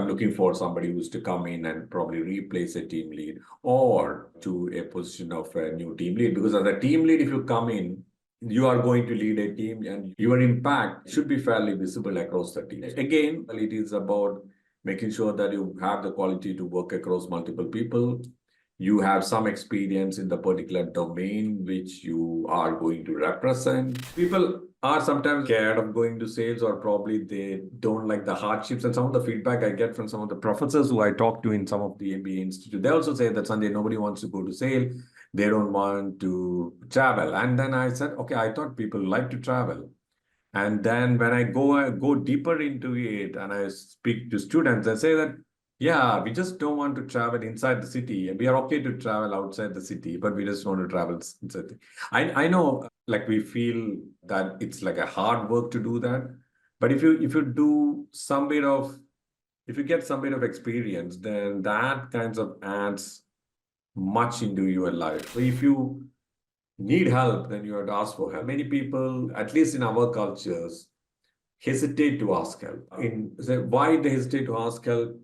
looking for somebody who's to come in and probably replace a team lead or to a position of a new team lead. Because as a team lead, if you come in, you are going to lead a team and your impact should be fairly visible across the team. Again, it is about making sure that you have the quality to work across multiple people. You have some experience in the particular domain which you are going to represent. People are sometimes scared of going to sales, or probably they don't like the hardships. And some of the feedback I get from some of the professors who I talk to in some of the MBA institute, they also say that, Sanjay, nobody wants to go to sale. They don't want to travel. And then I said, okay, I thought people like to travel. And then when I go deeper into it and I speak to students, I say that, yeah, we just don't want to travel inside the city. We are okay to travel outside the city, but we just want to travel inside. I know, like, we feel that it's like a hard work to do that. But if you do some bit of, if you get some bit of experience, then that kinds of adds much into your life. So if you need help, then you have to ask for help. Many people, at least in our cultures, hesitate to ask help. Why they hesitate to ask help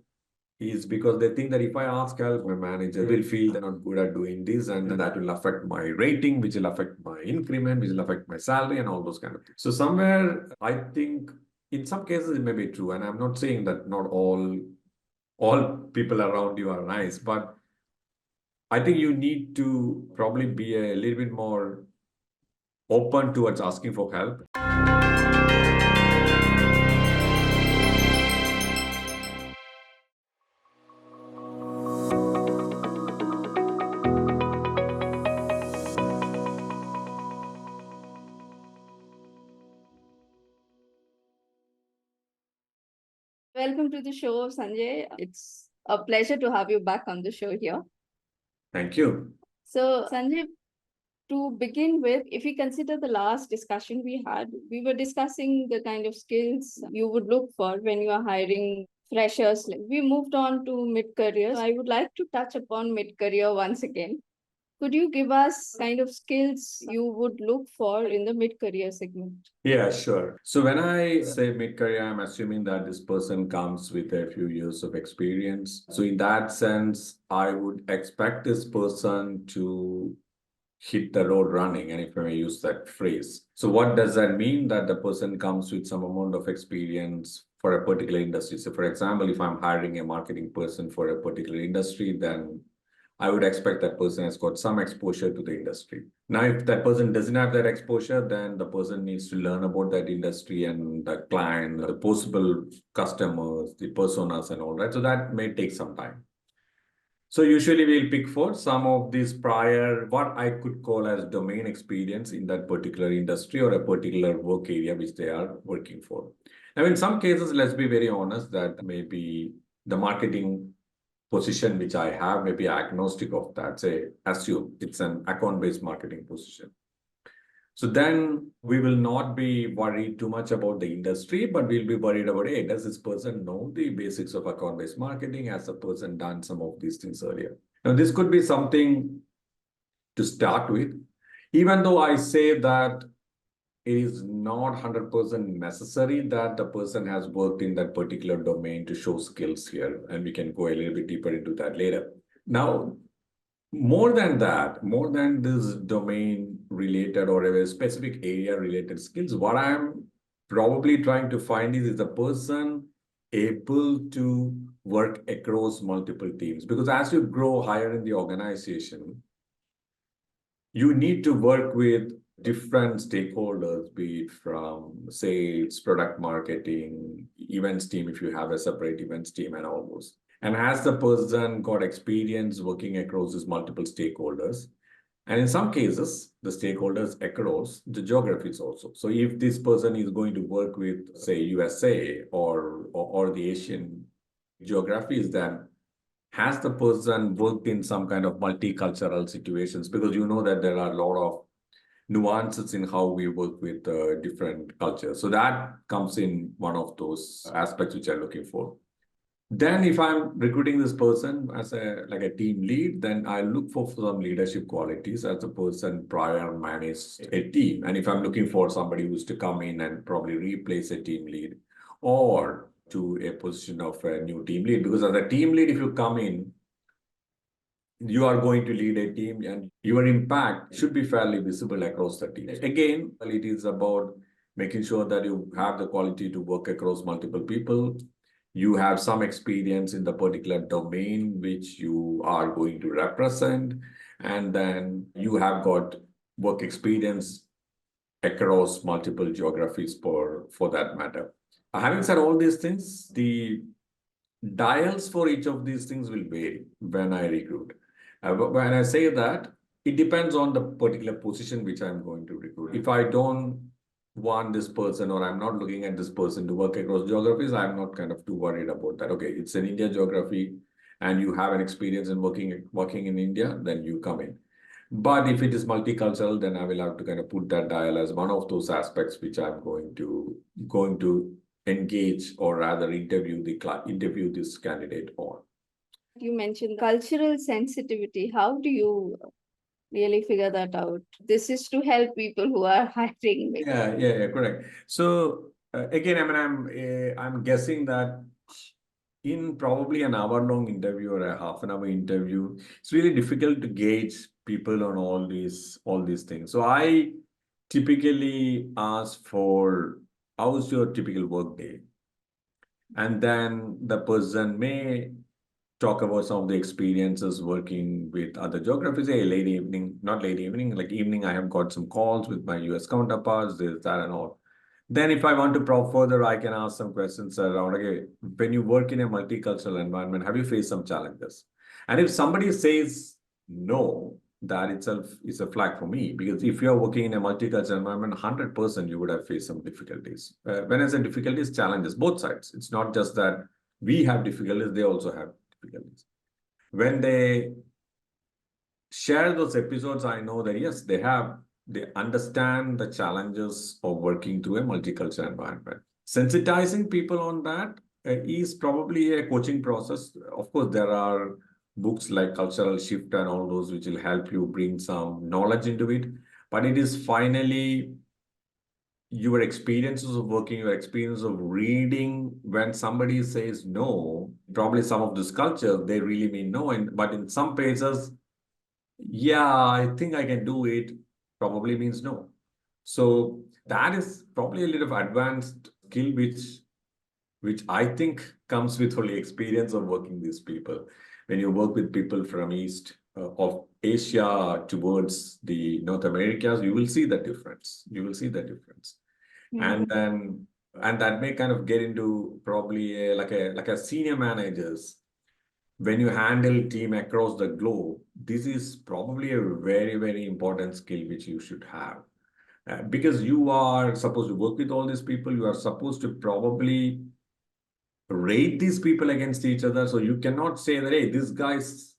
is because they think that if I ask help, my manager will feel they're not good at doing this, and then that will affect my rating, which will affect my increment, which will affect my salary, and all those kind of things. So somewhere, I think in some cases it may be true, and I'm not saying that not all people around you are nice, but I think you need to probably be a little bit more open towards asking for help. Welcome to the show, Sanjay. It's a pleasure to have you back on the show here. Thank you. So, Sanjay, to begin with, if we consider the last discussion we had, we were discussing the kind of skills you would look for when you are hiring freshers. We moved on to mid-career. So I would like to touch upon mid-career once again. Could you give us kind of skills you would look for in the mid-career segment? Yeah, sure. So when I say mid-career, I'm assuming that this person comes with a few years of experience. So in that sense, I would expect this person to hit the road running, and if I may use that phrase. So what does that mean? That the person comes with some amount of experience for a particular industry. So for example, if I'm hiring a marketing person for a particular industry, then I would expect that person has got some exposure to the industry. Now, if that person doesn't have that exposure, then the person needs to learn about that industry and the client, the possible customers, the personas and all that. So that may take some time. So usually we'll pick for some of these prior, what I could call as domain experience in that particular industry or a particular work area which they are working for. Now, in some cases, let's be very honest, that maybe the marketing position which I have may be agnostic of that. Say, assume it's an account-based marketing position. So then we will not be worried too much about the industry, but we'll be worried about, hey, does this person know the basics of account-based marketing? Has the person done some of these things earlier? Now, this could be something to start with, even though I say that it is not 100% necessary that the person has worked in that particular domain to show skills here, and we can go a little bit deeper into that later. Now, more than that, more than this domain related or a specific area related skills, what I'm probably trying to find is the person able to work across multiple teams. Because as you grow higher in the organization, you need to work with different stakeholders, be it from sales, product marketing, events team, if you have a separate events team and all those. And has the person got experience working across these multiple stakeholders? And in some cases, the stakeholders across the geographies also. So if this person is going to work with, say, USA or the Asian geographies, then has the person worked in some kind of multicultural situations? Because you know that there are a lot of nuances in how we work with different cultures. So that comes in one of those aspects which I'm looking for. Then if I'm recruiting this person as a team lead, then I look for some leadership qualities as a person prior managed a team. And if I'm looking for somebody who's to come in and probably replace a team lead or to a position of a new team lead. Because as a team lead, if you come in, you are going to lead a team and your impact should be fairly visible across the team. Again, it is about making sure that you have the quality to work across multiple people. You have some experience in the particular domain which you are going to represent, and then you have got work experience across multiple geographies for that matter. Having said all these things, the dials for each of these things will vary when I recruit. But when I say that, it depends on the particular position which I'm going to recruit. If I don't want this person or I'm not looking at this person to work across geographies, I'm not kind of too worried about that. Okay, it's an India geography and you have an experience in working in India, then you come in. But if it is multicultural, then I will have to kind of put that dial as one of those aspects which I'm going to engage or rather interview this candidate on. You mentioned cultural sensitivity. How do you really figure that out? This is to help people who are hiring. Yeah, correct. So again, I'm guessing that in probably an hour-long interview or a half-an-hour interview, it's really difficult to gauge people on all these things. So I typically ask for how's your typical work day, and then the person may talk about some of the experiences working with other geographies. Hey, late evening, not late evening, like evening, I have got some calls with my US counterparts, this, that, and all. Then if I want to probe further, I can ask some questions around, okay, when you work in a multicultural environment, have you faced some challenges? And if somebody says no, that itself is a flag for me, because if you're working in a multicultural environment, 100% you would have faced some difficulties. When I say difficulties, challenges, both sides. It's not just that we have difficulties, they also have difficulties. When they share those episodes, I know that yes, they understand the challenges of working through a multicultural environment. Sensitizing people on that is probably a coaching process. Of course, there are books like Cultural Shift and all those which will help you bring some knowledge into it. But it is finally your experiences of working, your experience of reading. When somebody says no, probably some of this culture, they really mean no. But in some places, yeah, I think I can do it, probably means no. So that is probably a little advanced skill which I think comes with only experience of working these people. When you work with people from east of Asia towards the North Americas, you will see the difference. You will see the difference. And then and that may kind of get into probably like a senior managers. When you handle team across the globe, this is probably a very, very important skill which you should have. Because you are supposed to work with all these people, you are supposed to probably rate these people against each other. So you cannot say that, hey, this guy is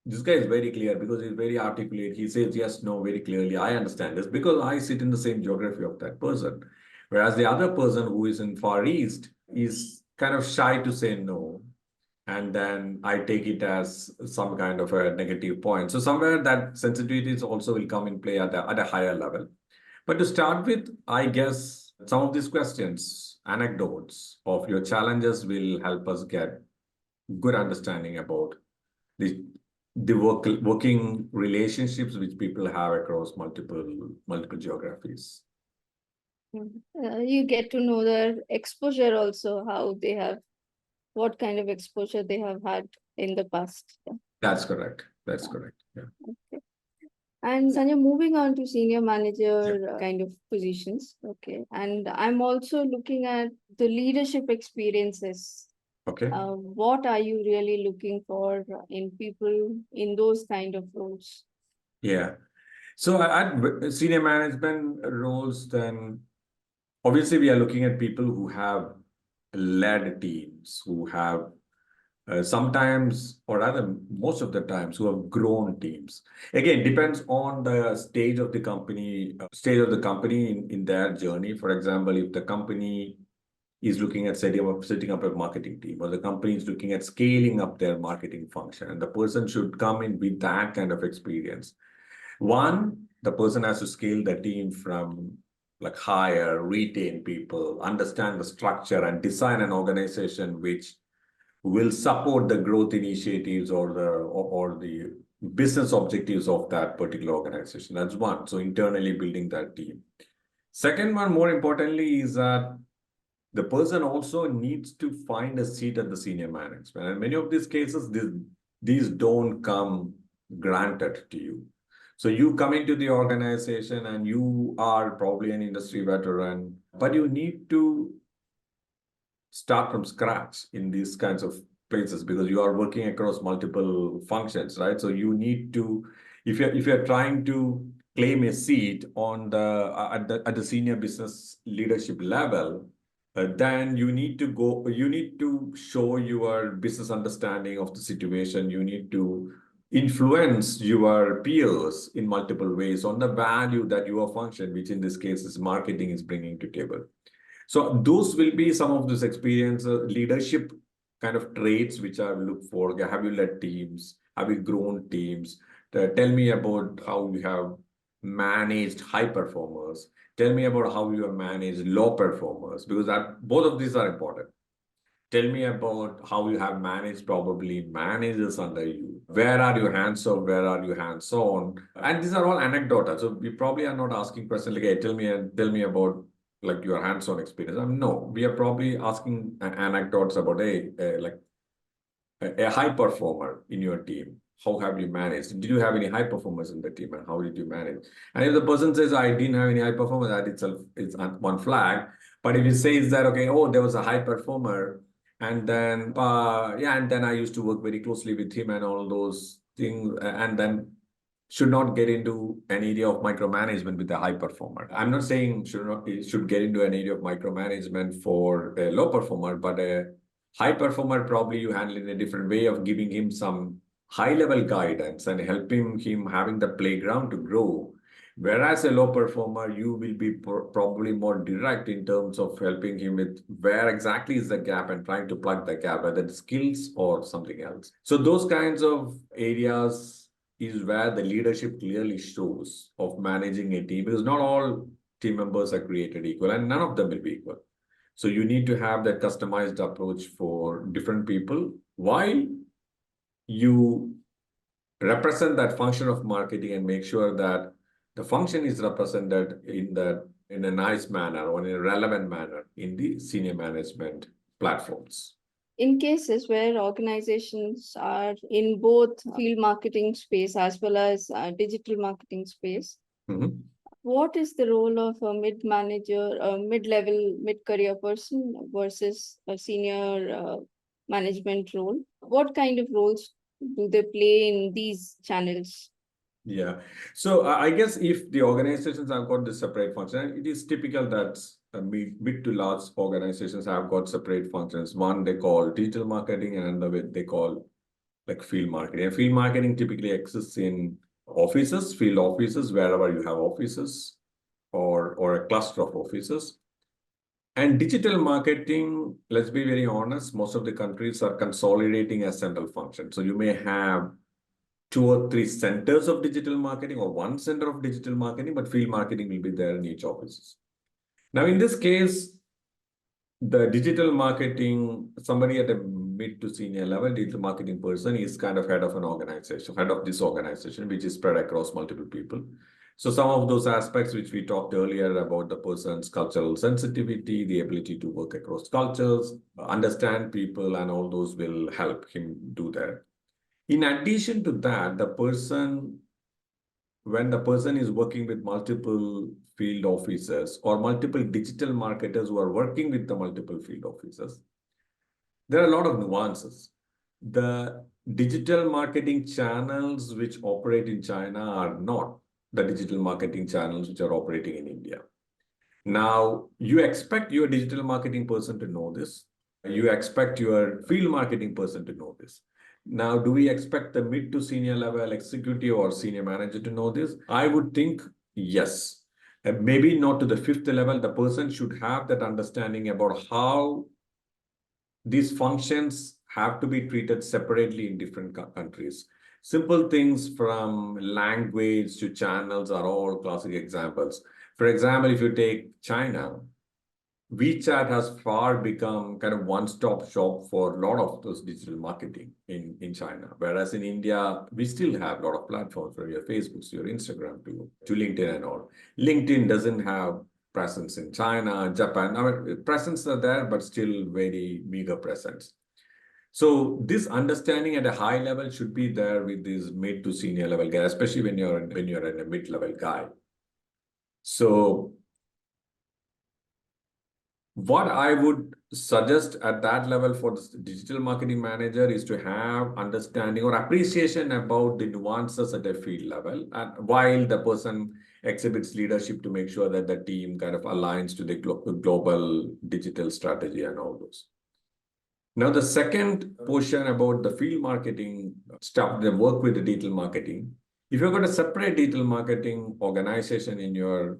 very clear because he's very articulate. He says yes, no, very clearly. I understand this because I sit in the same geography of that person. Whereas the other person who is in Far East is kind of shy to say no. And then I take it as some kind of a negative point. So somewhere that sensitivities also will come in play at a higher level. But to start with, I guess some of these questions, anecdotes of your challenges will help us get good understanding about the working relationships which people have across multiple geographies. You get to know their exposure also, how they have, what kind of exposure they have had in the past. That's correct. That's correct. Yeah. Okay. And Sanjay, moving on to senior manager kind of positions. Okay. And I'm also looking at the leadership experiences. Okay. What are you really looking for in people in those kind of roles? Yeah. So at senior management roles, then obviously we are looking at people who have led teams, who have sometimes, or rather most of the times, who have grown teams. Again, depends on the stage of the company, in their journey. For example, if the company is looking at setting up a marketing team, or the company is looking at scaling up their marketing function, and the person should come in with that kind of experience. One, the person has to scale the team from like hire, retain people, understand the structure, and design an organization which will support the growth initiatives or the business objectives of that particular organization. That's one. So internally building that team. Second one, more importantly, is that the person also needs to find a seat at the senior management. And many of these cases, these don't come granted to you. So you come into the organization and you are probably an industry veteran, but you need to start from scratch in these kinds of places because you are working across multiple functions, right? So you need to, if you're trying to claim a seat on the senior business leadership level, then you need to show your business understanding of the situation. You need to influence your peers in multiple ways on the value that your function, which in this case is marketing, is bringing to table. So those will be some of those experience, leadership kind of traits which I look for. Have you led teams? Have you grown teams? Tell me about how you have managed high performers. Tell me about how you have managed low performers, because both of these are important. Tell me about how you have managed probably managers under you. Where are you hands off? Where are you hands on? And these are all anecdotal. So we probably are not asking questions like, hey, tell me about like your hands-on experience. No, we are probably asking anecdotes about like a high performer in your team. How have you managed? Did you have any high performers in the team, and how did you manage? And if the person says, I didn't have any high performers, that itself is one flag. But if he says that, okay, oh, there was a high performer, and then and then I used to work very closely with him and all those things, and then should not get into an area of micromanagement with a high performer. I'm not saying should get into an area of micromanagement for a low performer, but a high performer probably you handle in a different way of giving him some high level guidance and helping him having the playground to grow. Whereas a low performer, you will be probably more direct in terms of helping him with where exactly is the gap and trying to plug the gap, whether it's skills or something else. So those kinds of areas is where the leadership clearly shows of managing a team, because not all team members are created equal and none of them will be equal. So you need to have that customized approach for different people while you represent that function of marketing and make sure that the function is represented in a nice manner or in a relevant manner in the senior management platforms. In cases where organizations are in both field marketing space as well as digital marketing space, what is the role of a mid-manager, a mid-level, mid-career person versus a senior management role? What kind of roles do they play in these channels? Yeah. So I guess if the organizations have got this separate function, it is typical that mid to large organizations have got separate functions. One they call digital marketing and another they call like field marketing. And field marketing typically exists in offices, field offices, wherever you have offices or a cluster of offices. And digital marketing, let's be very honest, most of the countries are consolidating a central function. So you may have 2 or 3 centers of digital marketing or 1 center of digital marketing, but field marketing will be there in each office. Now, in this case, the digital marketing, somebody at a mid to senior level, digital marketing person is kind of head of an organization, head of this organization, which is spread across multiple people. So some of those aspects which we talked earlier about the person's cultural sensitivity, the ability to work across cultures, understand people, and all those will help him do that. In addition to that, when the person is working with multiple field officers or multiple digital marketers who are working with the multiple field officers, there are a lot of nuances. The digital marketing channels which operate in China are not the digital marketing channels which are operating in India. Now, you expect your digital marketing person to know this. You expect your field marketing person to know this. Now, do we expect the mid to senior level executive or senior manager to know this? I would think yes. Maybe not to the 5th level. The person should have that understanding about how these functions have to be treated separately in different countries. Simple things from language to channels are all classic examples. For example, if you take China, WeChat has far become kind of one-stop shop for a lot of those digital marketing in China. Whereas in India, we still have a lot of platforms from your Facebook to your Instagram to LinkedIn and all. LinkedIn doesn't have presence in China, Japan. I mean, presence are there, but still very meager presence. So this understanding at a high level should be there with this mid to senior level guy, especially when you're in a mid-level guy. So what I would suggest at that level for the digital marketing manager is to have understanding or appreciation about the nuances at a field level, and while the person exhibits leadership to make sure that the team kind of aligns to the global digital strategy and all those. Now, the second portion about the field marketing stuff, the work with the digital marketing. If you've got a separate digital marketing organization in your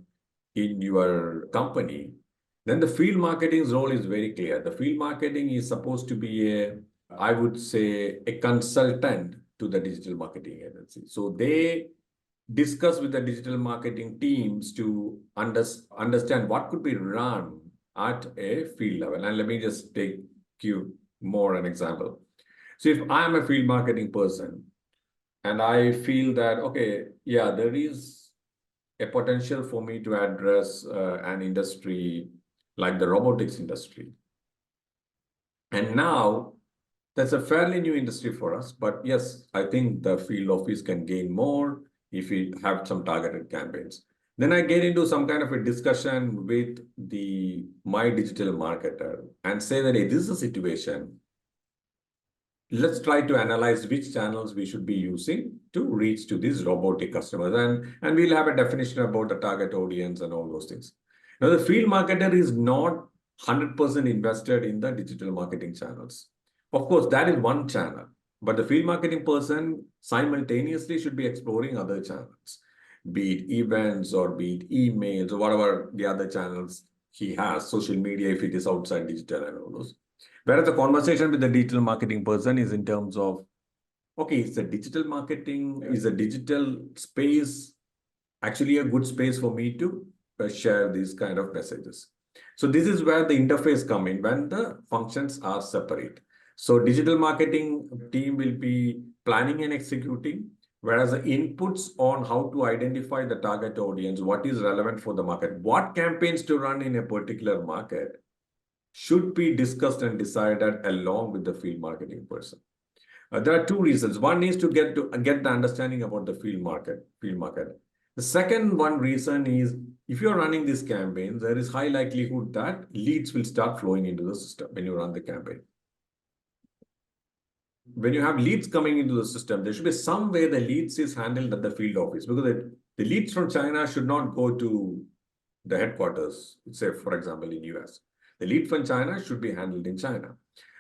company, then the field marketing's role is very clear. The field marketing is supposed to be I would say, a consultant to the digital marketing agency. So they discuss with the digital marketing teams to understand what could be run at a field level. And let me just take you more an example. So if I'm a field marketing person and I feel that, okay, yeah, there is a potential for me to address an industry like the robotics industry. And now that's a fairly new industry for us. But yes, I think the field office can gain more if we have some targeted campaigns. Then I get into some kind of a discussion with my digital marketer and say that, hey, this is a situation. Let's try to analyze which channels we should be using to reach to these robotic customers. And we'll have a definition about the target audience and all those things. Now, the field marketer is not 100% invested in the digital marketing channels. Of course, that is one channel, but the field marketing person simultaneously should be exploring other channels, be it events or be it emails or whatever the other channels he has, social media if it is outside digital and all those. Whereas the conversation with the digital marketing person is in terms of, okay, is the digital marketing, is the digital space actually a good space for me to share these kind of messages? So this is where the interface come in when the functions are separate. So digital marketing team will be planning and executing, whereas the inputs on how to identify the target audience, what is relevant for the market, what campaigns to run in a particular market should be discussed and decided along with the field marketing person. There are two reasons. One is to get the understanding about the field market. The second one reason is if you're running this campaign, there is high likelihood that leads will start flowing into the system when you run the campaign. When you have leads coming into the system, there should be some way the leads is handled at the field office, because the leads from China should not go to the headquarters, say, for example, in US. The lead from China should be handled in China.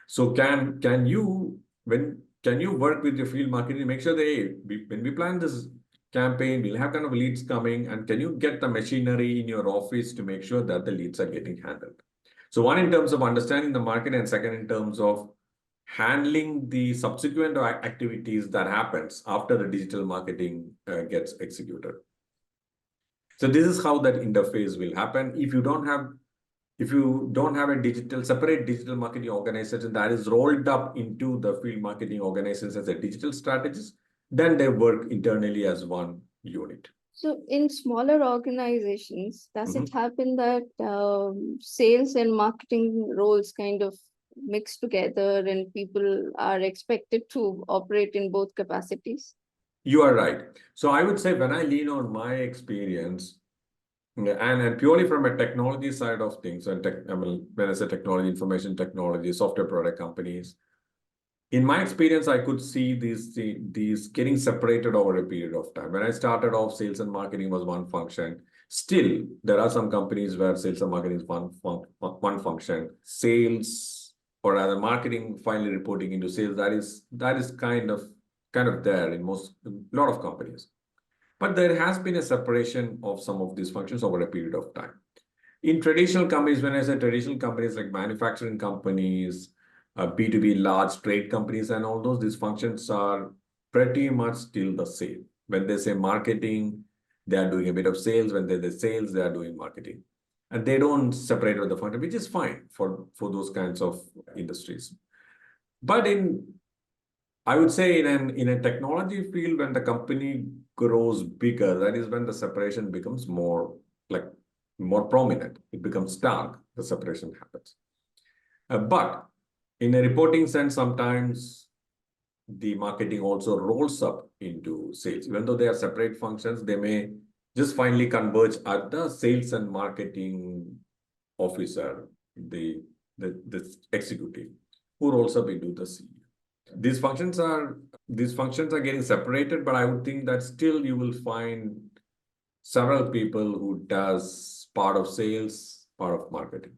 So can you work with your field marketing to make sure that, hey, when we plan this campaign, we'll have kind of leads coming, and can you get the machinery in your office to make sure that the leads are getting handled? So one, in terms of understanding the market, and second, in terms of handling the subsequent activities that happens after the digital marketing gets executed. So this is how that interface will happen. If you don't have a separate digital marketing organization that is rolled up into the field marketing organizations as a digital strategist, then they work internally as one unit. So in smaller organizations, does it happen that sales and marketing roles kind of mix together and people are expected to operate in both capacities? You are right. So I would say when I lean on my experience, and purely from a technology side of things, and when I say technology, information technology, software product companies, in my experience, I could see these getting separated over a period of time. When I started off, sales and marketing was one function. Still, there are some companies where sales and marketing is one function. Sales, or rather marketing, finally reporting into sales, that is kind of there in a lot of companies. But there has been a separation of some of these functions over a period of time. In traditional companies, when I say traditional companies like manufacturing companies, B2B large trade companies and all these functions are pretty much still the same. When they say marketing, They are doing a bit of sales. When they're the sales, they are doing marketing. And they don't separate with the function, which is fine for those kinds of industries. But I would say in a technology field, when the company grows bigger, that is when the separation becomes more like more prominent. It becomes stark. The separation happens. But in a reporting sense, sometimes the marketing also rolls up into sales. Even though they are separate functions, they may just finally converge at the sales and marketing officer, the executive, who rolls up into the CEO. These functions are getting separated, but I would think that still you will find several people who does part of sales, part of marketing.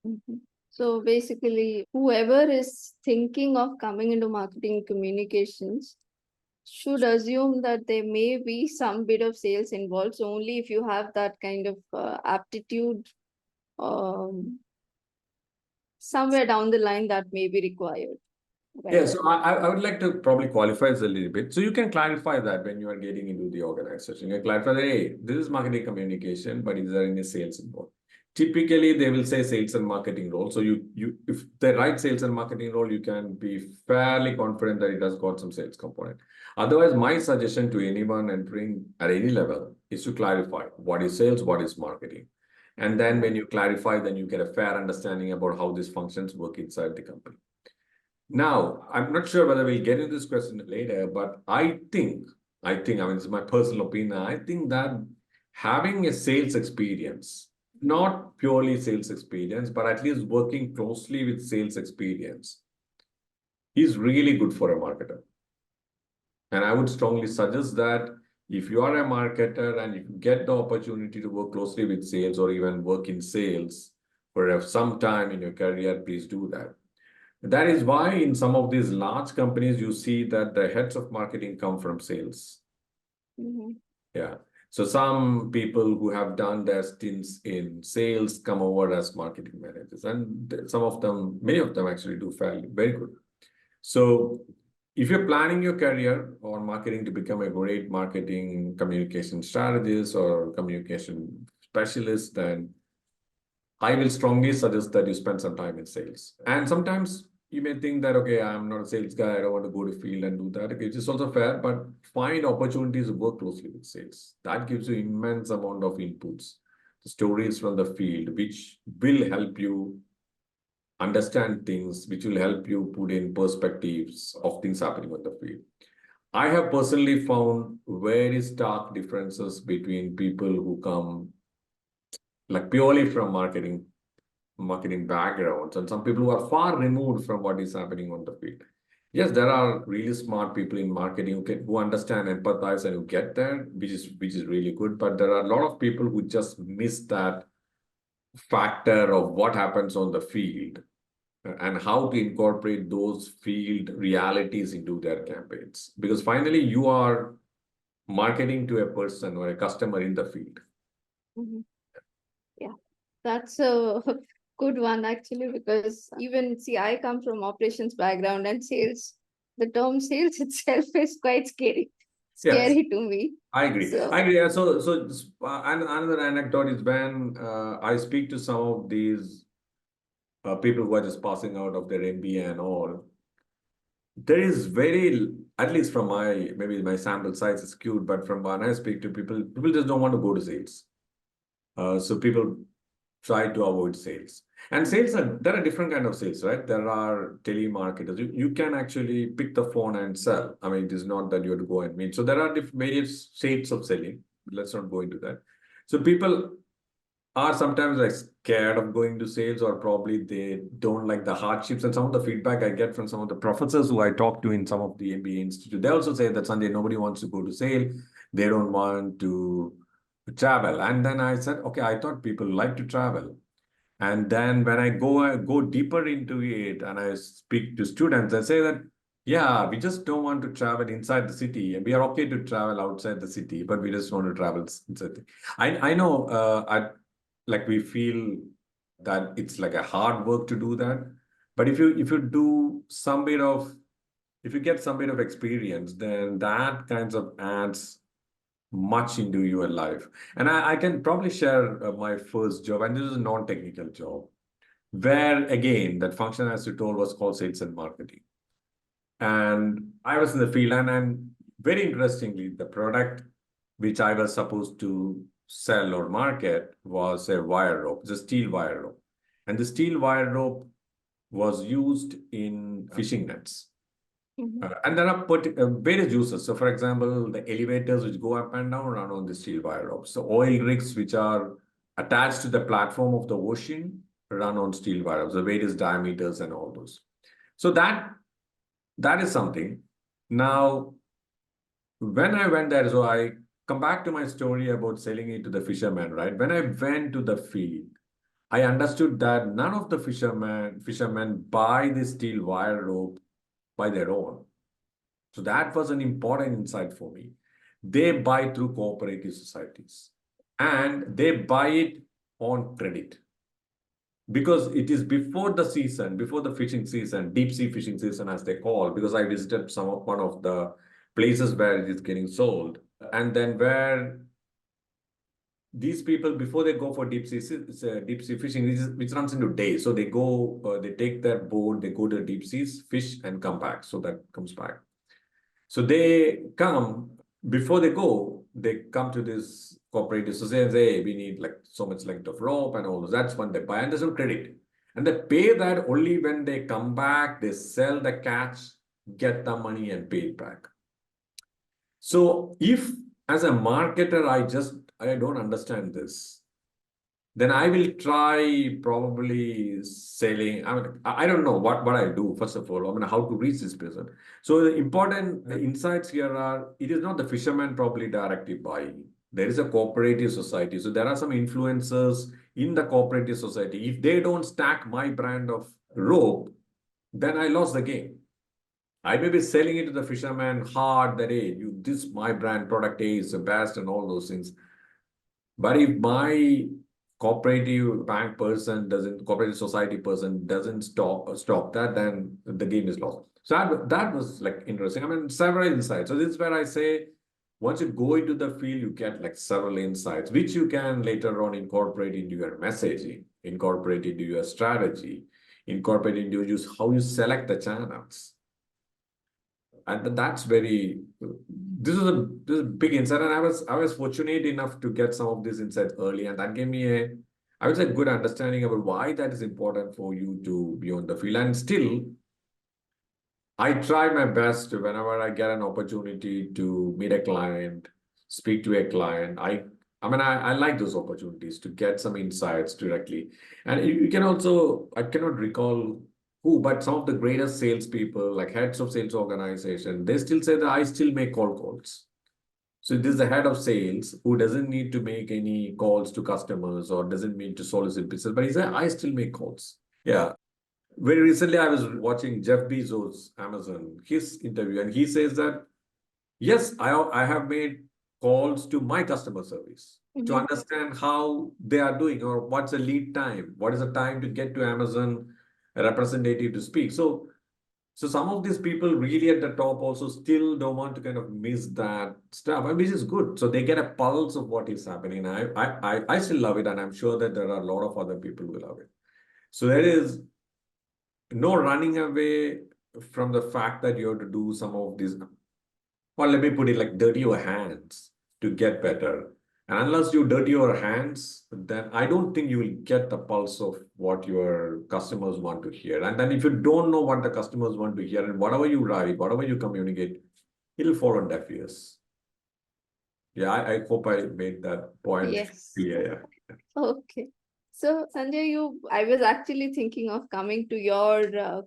Mhm. So basically, whoever is thinking of coming into marketing communications should assume that there may be some bit of sales involved. So only if you have that kind of aptitude, um, somewhere down the line that may be required. Yeah, Right. so I would like to probably qualify this a little bit. So you can clarify that when you are getting into the organization. You can clarify that, hey, this is marketing communication, but is there any sales involved? Typically, they will say sales and marketing role. So if they write sales and marketing role, you can be fairly confident that it has got some sales component. Otherwise, my suggestion to anyone entering at any level is to clarify what is sales, what is marketing. And then when you clarify, then you get a fair understanding about how these functions work inside the company. Now, I'm not sure whether we'll get into this question later, but I think, I mean, this is my personal opinion. I think that having a sales experience, not purely sales experience, but at least working closely with sales experience is really good for a marketer. And I would strongly suggest that if you are a marketer and if you get the opportunity to work closely with sales or even work in sales for some time in your career, please do that. That is why in some of these large companies, you see that the heads of marketing come from sales. Mm-hmm. Yeah. So some people who have done their stints in sales come over as marketing managers. And some of them, many of them actually do fairly very good. So if you're planning your career on marketing to become a great marketing communication strategist or communication specialist, then I will strongly suggest that you spend some time in sales. And sometimes you may think that, okay, I'm not a sales guy, I don't want to go to field and do that. Okay, which is also fair, but find opportunities to work closely with sales. That gives you immense amount of inputs, the stories from the field, which will help you understand things, which will help you put in perspectives of things happening on the field. I have personally found very stark differences between people who come like purely from marketing backgrounds and some people who are far removed from what is happening on the field. Yes, there are really smart people in marketing who understand, empathize, and who get there, which is really good. But there are a lot of people who just miss that factor of what happens on the field and how to incorporate those field realities into their campaigns. Because finally, you are marketing to a person or a customer in the field. Mm-hmm. Yeah, that's a good one actually, because even see, I come from operations background and sales. The term sales itself is quite Yes, scary to me. I agree. So, I agree. Yeah, and another anecdote is when I speak to some of these people who are just passing out of their MBA and all, there is at least from maybe my sample size is skewed, but from when I speak to people, people just don't want to go to sales. So people try to avoid sales. And there are different kind of sales, right? There are telemarketers. You can actually pick the phone and sell. I mean, it is not that you have to go and meet. So there are various shades of selling. Let's not go into that. So people are sometimes like scared of going to sales, or probably they don't like the hardships. And some of the feedback I get from some of the professors who I talk to in some of the MBA institute, they also say that Sanjay, nobody wants to go to sale. They don't want to travel. And then I said, okay, I thought people like to travel. And then when I go deeper into it and I speak to students, I say that, yeah, we just don't want to travel inside the city. And we are okay to travel outside the city, but we just want to travel inside. I know like we feel that it's like a hard work to do that. But if you do some bit of if you get some bit of experience, then that kinds of adds much into your life. And I can probably share my first job, and this is a non-technical job, where again, that function, as you told, was called sales and marketing. And I was in the field, and very interestingly, the product which I was supposed to sell or market was a wire rope, the steel wire rope. And the steel wire rope was used in fishing nets. And there are various uses. So, for example, the elevators which go up and down run on the steel wire ropes. So, oil rigs which are attached to the platform of the ocean run on steel wire ropes, the various diameters and all those. So that is something. Now, when I went there, so I come back to my story about selling it to the fishermen, right? When I went to the field, I understood that none of the fishermen buy the steel wire rope by their own. So that was an important insight for me. They buy through cooperative societies and they buy it on credit because it is before the season, before the fishing season, deep sea fishing season, as they call, because I visited one of the places where it is getting sold. And then where these people, before they go for deep sea fishing, which runs into days. So they go, they take their boat, they go to deep seas, fish and come back. So that comes back. So they come, before they come to this cooperative society and say, hey, we need like so much length of rope and all those. That's when they buy, and there's no credit. And they pay that only when they come back, they sell the catch, get the money and pay it back. So if as a marketer, I don't understand this, then I will try probably selling. I mean, I don't know what I do, first of all. I mean, how to reach this person. So the important insights here are, it is not the fisherman probably directly buying. There is a cooperative society. So there are some influencers in the cooperative society. If they don't stack my brand of rope, then I lost the game. I may be selling it to the fisherman hard that, hey, my brand product A is the best and all those things. But if my cooperative bank person cooperative society person doesn't stop that, then the game is lost. So that was like interesting. I mean, several insights. So this is where I say, once you go into the field, you get like several insights, which you can later on incorporate into your messaging, incorporate into your strategy, incorporate into how you select the channels. And that's very, this is a big insight. And I was fortunate enough to get some of these insights early, and that gave me I would say, good understanding about why that is important for you to be on the field. And still, I try my best whenever I get an opportunity to meet a client, speak to a client. I like those opportunities to get some insights directly. And you can also, I cannot recall who, but some of the greatest salespeople, like heads of sales organization, they still say that I still make cold calls. So this is the head of sales who doesn't need to make any calls to customers or doesn't need to solicit business, but he said, I still make calls. Yeah. Very recently, I was watching Jeff Bezos, Amazon, his interview, and he says that, yes, I have made calls to my customer service to understand how they are doing or what's the lead time, what is the time to get to Amazon representative to speak. So some of these people really at the top also still don't want to kind of miss that stuff, which is good. So they get a pulse of what is happening. I still love it, and I'm sure that there are a lot of other people who love it. So there is no running away from the fact that you have to do some of these, well, let me put it like dirty your hands to get better. And unless you dirty your hands, then I don't think you will get the pulse of what your customers want to hear. And then if you don't know what the customers want to hear, and whatever you write, whatever you communicate, it'll fall on deaf ears. Yeah, I hope I made that point. Yes. Yeah. Okay. So, Sanjay, I was actually thinking of coming to your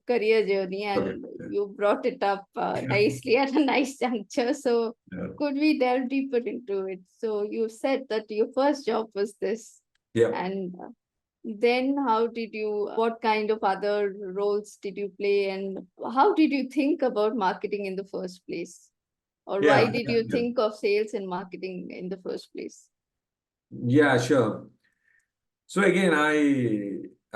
career journey, and you brought it up nicely at a nice juncture. So, could we delve deeper into it? So, you said that your first job was this. Yeah. And then what kind of other roles did you play, and how did you think about marketing in the first place? Or why did you think of sales and marketing in the first place? Yeah, sure. So again,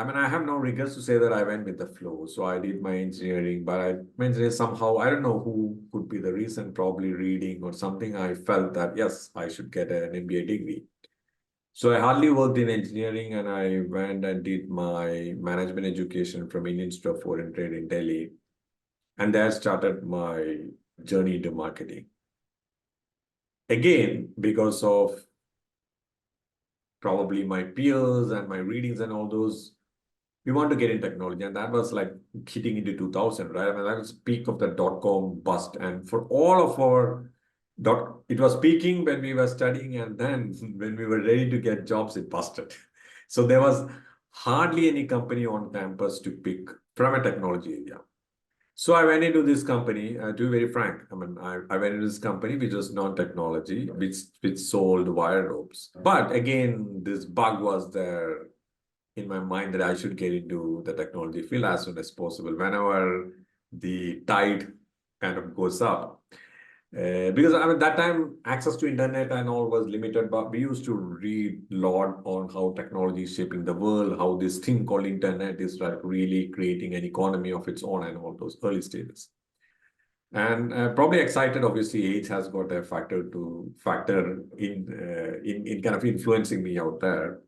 I mean, I have no regrets to say that I went with the flow. So I did my engineering, but my engineering somehow, I don't know who could be the reason, probably reading or something. I felt that, yes, I should get an MBA degree. So I hardly worked in engineering, and I went and did my management education from Indian Institute of Foreign Trade in Delhi. And there started my journey into marketing. Again, because of probably my peers and my readings and all those, we want to get in technology. And that was like hitting into 2000, right? I mean, that was the peak of the dot-com bust. And for all of our it was peaking when we were studying, and then when we were ready to get jobs, it busted. So there was hardly any company on campus to pick from a technology area. So I went into this company, to be very frank. I mean, I went into this company which was non-technology, which sold wire ropes. But again, this bug was there in my mind that I should get into the technology field as soon as possible, whenever the tide kind of goes up. Because I mean, that time access to internet and all was limited, but we used to read a lot on how technology is shaping the world, how this thing called internet is like really creating an economy of its own, and all those early stages. And probably excited, obviously, age has got a factor in kind of influencing me out there.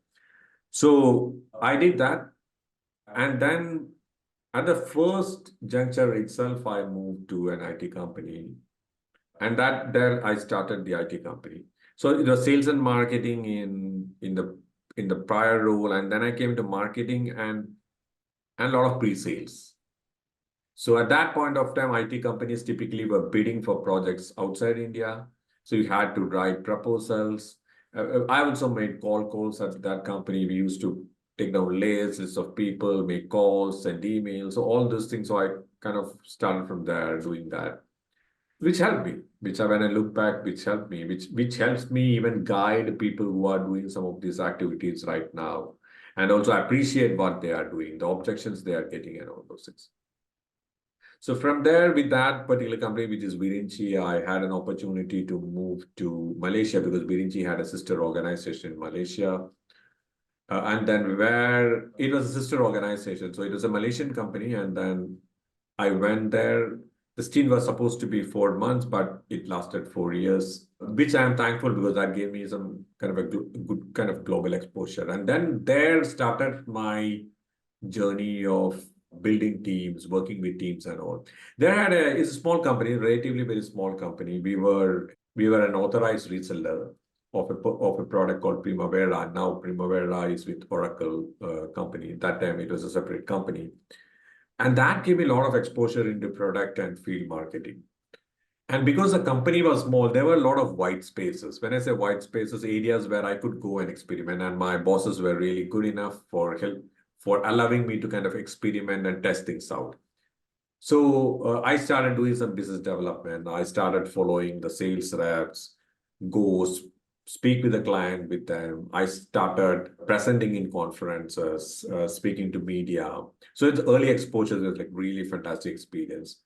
So I did that, and then at the first juncture itself, I moved to an IT company, and that there I started the IT company. So it was sales and marketing in the prior role, and then I came to marketing and a lot of pre-sales. So at that point of time, IT companies typically were bidding for projects outside India. So you had to write proposals. I also made calls at that company. We used to take down lists of people, make calls, send emails, so all those things. So I kind of started from there doing that, which helped me, which when I look back, which helped me, which helps me even guide people who are doing some of these activities right now, and also appreciate what they are doing, the objections they are getting, and all those things. So from there, with that particular company, which is Virinchi, I had an opportunity to move to Malaysia because Virinchi had a sister organization in Malaysia. And then where it was a sister organization. So it was a Malaysian company. And then I went there. The stint was supposed to be 4 months, but it lasted 4 years, which I am thankful because that gave me some kind of a good kind of global exposure. And then there started my journey of building teams, working with teams and all. It's a small company, relatively very small company. We were an authorized reseller of a product called Primavera. Now Primavera is with Oracle company. At that time it was a separate company. And that gave me a lot of exposure into product and field marketing. And because the company was small, there were a lot of white spaces. When I say white spaces, areas where I could go and experiment, and my bosses were really good enough for allowing me to kind of experiment and test things out. So I started doing some business development. I started following the sales reps, go speak with the client with them. I started presenting in conferences, speaking to media. So it's early exposure was like really fantastic experience.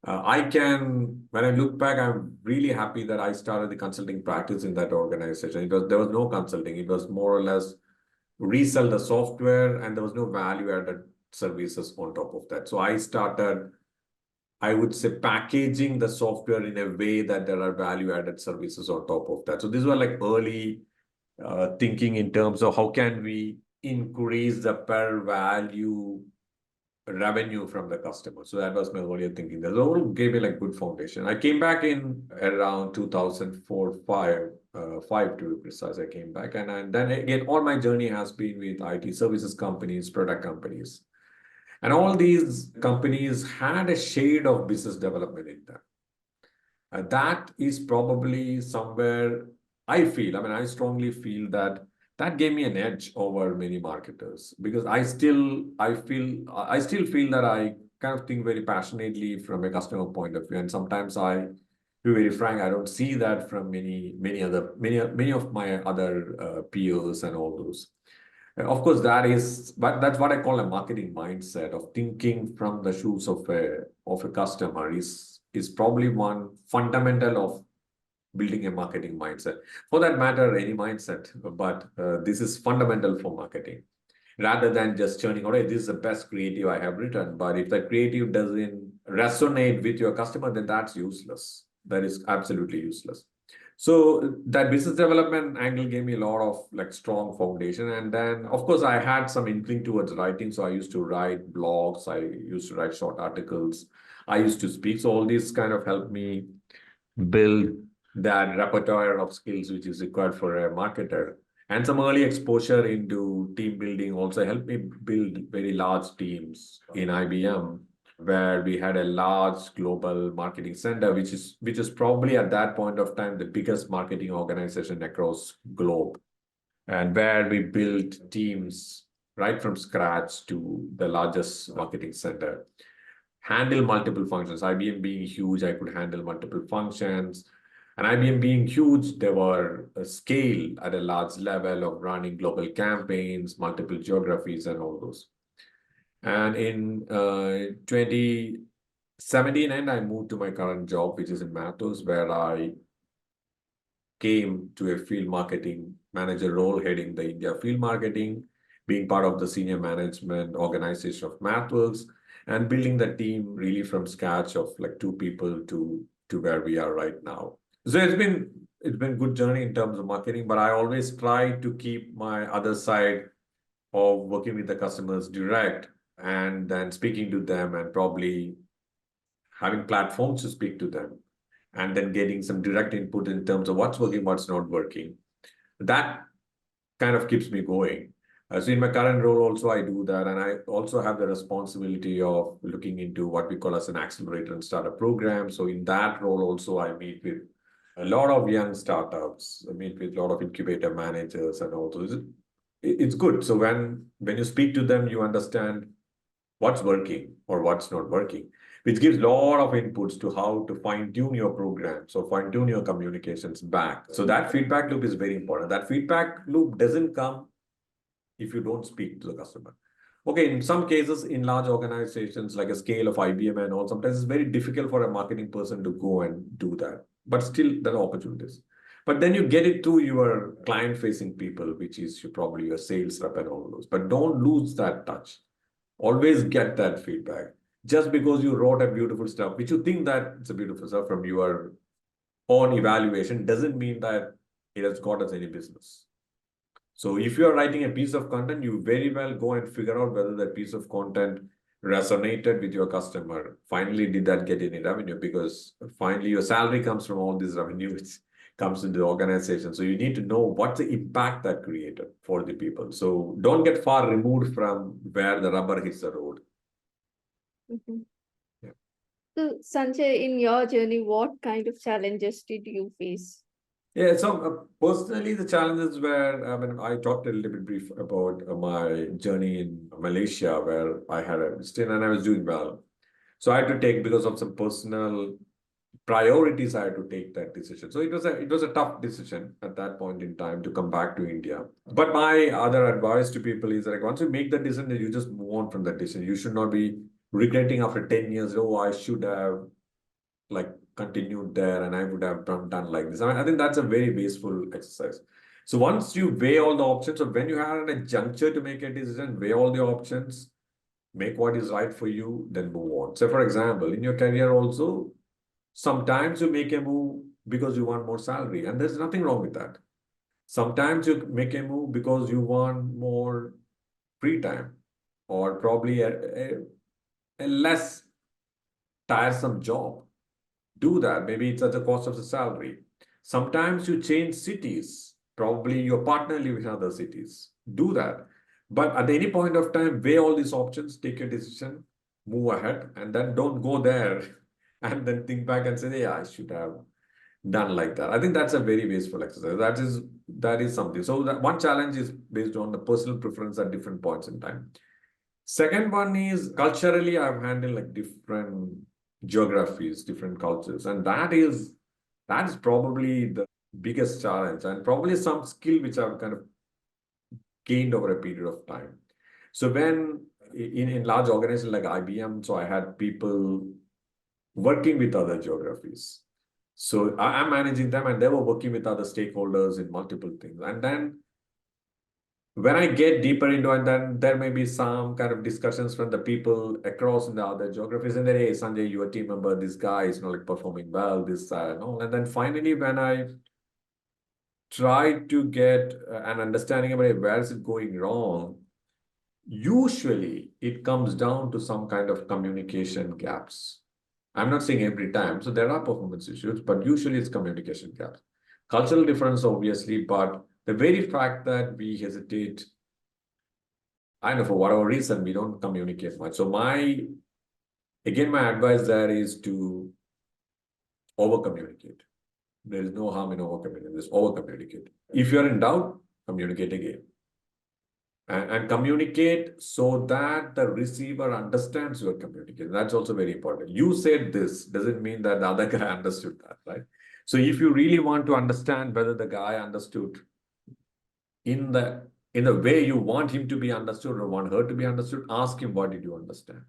When I look back, I'm really happy that I started the consulting practice in that organization. There was no consulting. It was more or less resell the software, and there was no value-added services on top of that. So I started, I would say, packaging the software in a way that there are value-added services on top of that. So these were like early thinking in terms of how can we increase the per value revenue from the customer. So that was my earlier thinking. That all gave me like good foundation. I came back in around 2004, 5 to be precise. I came back, and then again, all my journey has been with IT services companies, product companies, and all these companies had a shade of business development in them. That is probably somewhere I strongly feel that that gave me an edge over many marketers because I still feel that I kind of think very passionately from a customer point of view. And sometimes to be very frank, I don't see that from many of my other peers and all those. Of course, but that's what I call a marketing mindset of thinking from the shoes of a customer is probably one fundamental of building a marketing mindset. For that matter, any mindset, but this is fundamental for marketing. rather than just churning out, hey, this is the best creative I have written. But if that creative doesn't resonate with your customer, then that's useless. That is absolutely useless. So that business development angle gave me a lot of like strong foundation. And then of course I had some inkling towards writing. So I used to write blogs, I used to write short articles, I used to speak. So all these kind of helped me build that repertoire of skills which is required for a marketer. And some early exposure into team building also helped me build very large teams in IBM, where we had a large global marketing center, which is probably at that point of time the biggest marketing organization across globe, and where we built teams right from scratch to the largest marketing center, handle multiple functions. IBM being huge, I could handle multiple functions. And IBM being huge, there were a scale at a large level of running global campaigns, multiple geographies, and all those. And in 2017, and I moved to my current job, which is in MathWorks, where I came to a field marketing manager role, heading the India field marketing, being part of the senior management organization of MathWorks, and building the team really from scratch of like 2 people to where we are right now. So it's been good journey in terms of marketing, but I always try to keep my other side of working with the customers direct and then speaking to them and probably having platforms to speak to them and then getting some direct input in terms of what's working, what's not working. That kind of keeps me going. So in my current role also, I do that. And I also have the responsibility of looking into what we call as an accelerator and startup program. So in that role also, I meet with a lot of young startups. I meet with a lot of incubator managers and all those. It's good. So when you speak to them, you understand what's working or what's not working, which gives a lot of inputs to how to fine tune your programs or fine tune your communications back. So that feedback loop is very important. That feedback loop doesn't come if you don't speak to the customer. Okay, in some cases, in large organizations like a scale of IBM and all, sometimes it's very difficult for a marketing person to go and do that. But still, there are opportunities. But then you get it to your client-facing people, which is probably your sales rep and all those. But don't lose that touch. Always get that feedback. Just because you wrote a beautiful stuff, which you think that it's a beautiful stuff from your own evaluation, doesn't mean that it has got us any business. So if you are writing a piece of content, you very well go and figure out whether that piece of content resonated with your customer. Finally, did that get any revenue? Because finally, your salary comes from all this revenue which comes into the organization. So you need to know what's the impact that created for the people. So don't get far removed from where the rubber hits the road. Mhm. Yeah. So, Sanjay, in your journey, what kind of challenges did you face? Yeah, so personally, the challenges were, I mean, I talked a little bit brief about my journey in Malaysia, where I had a stint and I was doing well. So I had to take, because of some personal priorities, I had to take that decision. So it was a tough decision at that point in time to come back to India. But my other advice to people is that once you make that decision, you just move on from that decision. You should not be regretting after 10 years, oh, I should have like continued there and I would have done like this. I mean, I think that's a very wasteful exercise. So once you weigh all the options, or when you are at a juncture to make a decision, weigh all the options, make what is right for you, then move on. So for example, in your career also, sometimes you make a move because you want more salary, and there's nothing wrong with that. Sometimes you make a move because you want more free time, or probably a less tiresome job. Do that. Maybe it's at the cost of the salary. Sometimes you change cities. Probably your partner lives in other cities. Do that. But at any point of time, weigh all these options, take a decision, move ahead, and then don't go there and then think back and say, yeah, I should have done like that. I think that's a very wasteful exercise. That is something. So that one challenge is based on the personal preference at different points in time. Second one is culturally, I've handled like different geographies, different cultures, and that is probably the biggest challenge and probably some skill which I've kind of gained over a period of time. So when in large organizations like IBM, so I had people working with other geographies. So I'm managing them and they were working with other stakeholders in multiple things. And then when I get deeper into it, then there may be some kind of discussions from the people across in the other geographies, and then, hey, Sanjay, your team member, this guy is not like performing well, this, and all. And then finally, when I try to get an understanding about where is it going wrong, usually it comes down to some kind of communication gaps. I'm not saying every time. So there are performance issues, but usually it's communication gaps. Cultural difference, obviously, but the very fact that we hesitate, I know for whatever reason, we don't communicate much. So my advice there is to over communicate. There is no harm in over communicating. There's over communicate. If you're in doubt, communicate again. And communicate so that the receiver understands your communication. That's also very important. You said this, doesn't mean that the other guy understood that, right? So if you really want to understand whether the guy understood in the way you want him to be understood or want her to be understood, ask him, what did you understand?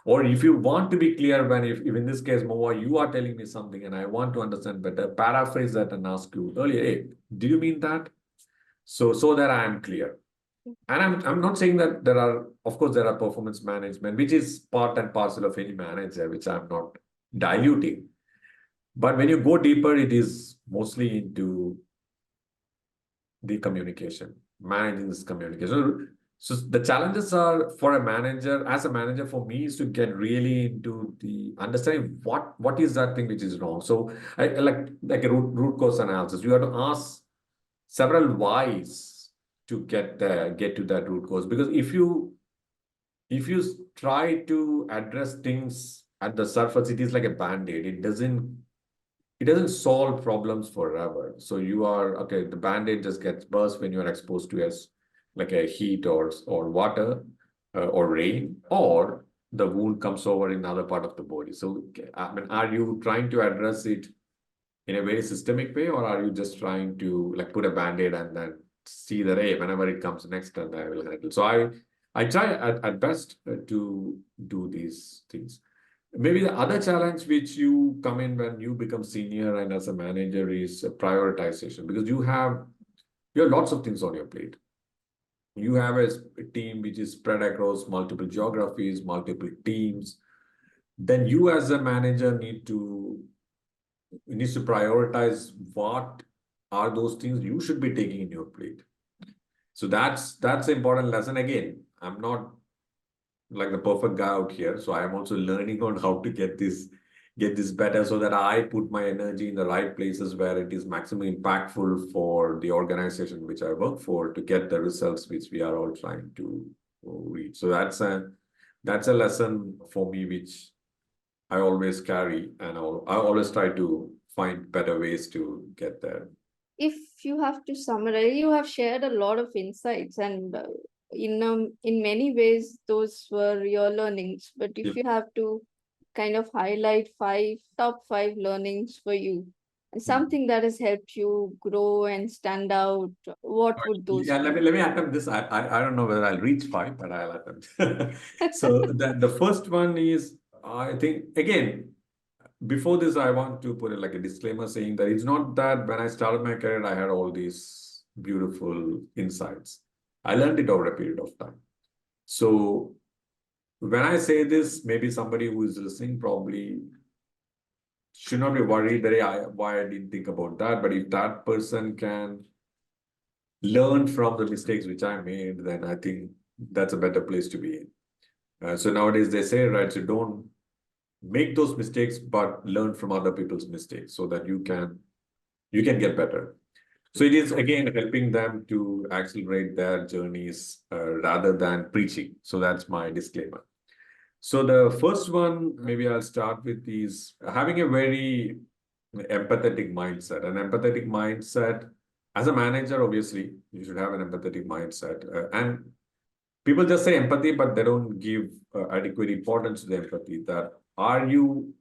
Or if you want to be clear, when if in this case, Moa, you are telling me something and I want to understand better, paraphrase that and ask you earlier, hey, do you mean that? So that I am clear. And I'm not saying that of course, there are performance management, which is part and parcel of any manager, which I'm not diluting. But when you go deeper, it is mostly into the communication, managing this communication. So the challenges are for a manager, as a manager, for me, is to get really into the understanding what is that thing which is wrong. So I like a root cause analysis. You have to ask several whys to get to that root cause. Because if you try to address things at the surface, it is like a band-aid. It doesn't solve problems forever. So you are okay, the band-aid just gets burst when you are exposed to like a heat or water or rain, or the wound comes over in another part of the body. So I mean, are you trying to address it in a very systemic way, or are you just trying to like put a band-aid and then see that, hey, whenever it comes next time, I will handle? So I try at best to do these things. Maybe the other challenge which you come in when you become senior and as a manager is prioritization, because you have lots of things on your plate. You have a team which is spread across multiple geographies, multiple teams. Then you as a manager needs to prioritize what are those things you should be taking in your plate. So that's an important lesson. Again, I'm not like the perfect guy out here, so I am also learning on how to get this better, so that I put my energy in the right places where it is maximally impactful for the organization which I work for, to get the results which we are all trying to reach. So that's a lesson for me which I always carry, and I always try to find better ways to get there. If you have to summarize, you have shared a lot of insights, and in many ways, those were your learnings. But if you have to kind of highlight top five learnings for you, and something that has helped you grow and stand out, what would those Yeah, be? let me attempt this. I don't know whether I'll reach five, but I'll attempt. So the first one is, I think, again, before this, I want to put it like a disclaimer saying that it's not that when I started my career, I had all these beautiful insights. I learned it over a period of time. So when I say this, maybe somebody who is listening probably should not be worried that why I didn't think about that. But if that person can learn from the mistakes which I made, then I think that's a better place to be in. So nowadays they say, right, so don't make those mistakes, but learn from other people's mistakes so that you can get better. So it is again helping them to accelerate their journeys rather than preaching. So that's my disclaimer. So the first one, maybe I'll start with, is having a very empathetic mindset. An empathetic mindset, as a manager, obviously, you should have an empathetic mindset. And people just say empathy, but they don't give adequate importance to the empathy. That are you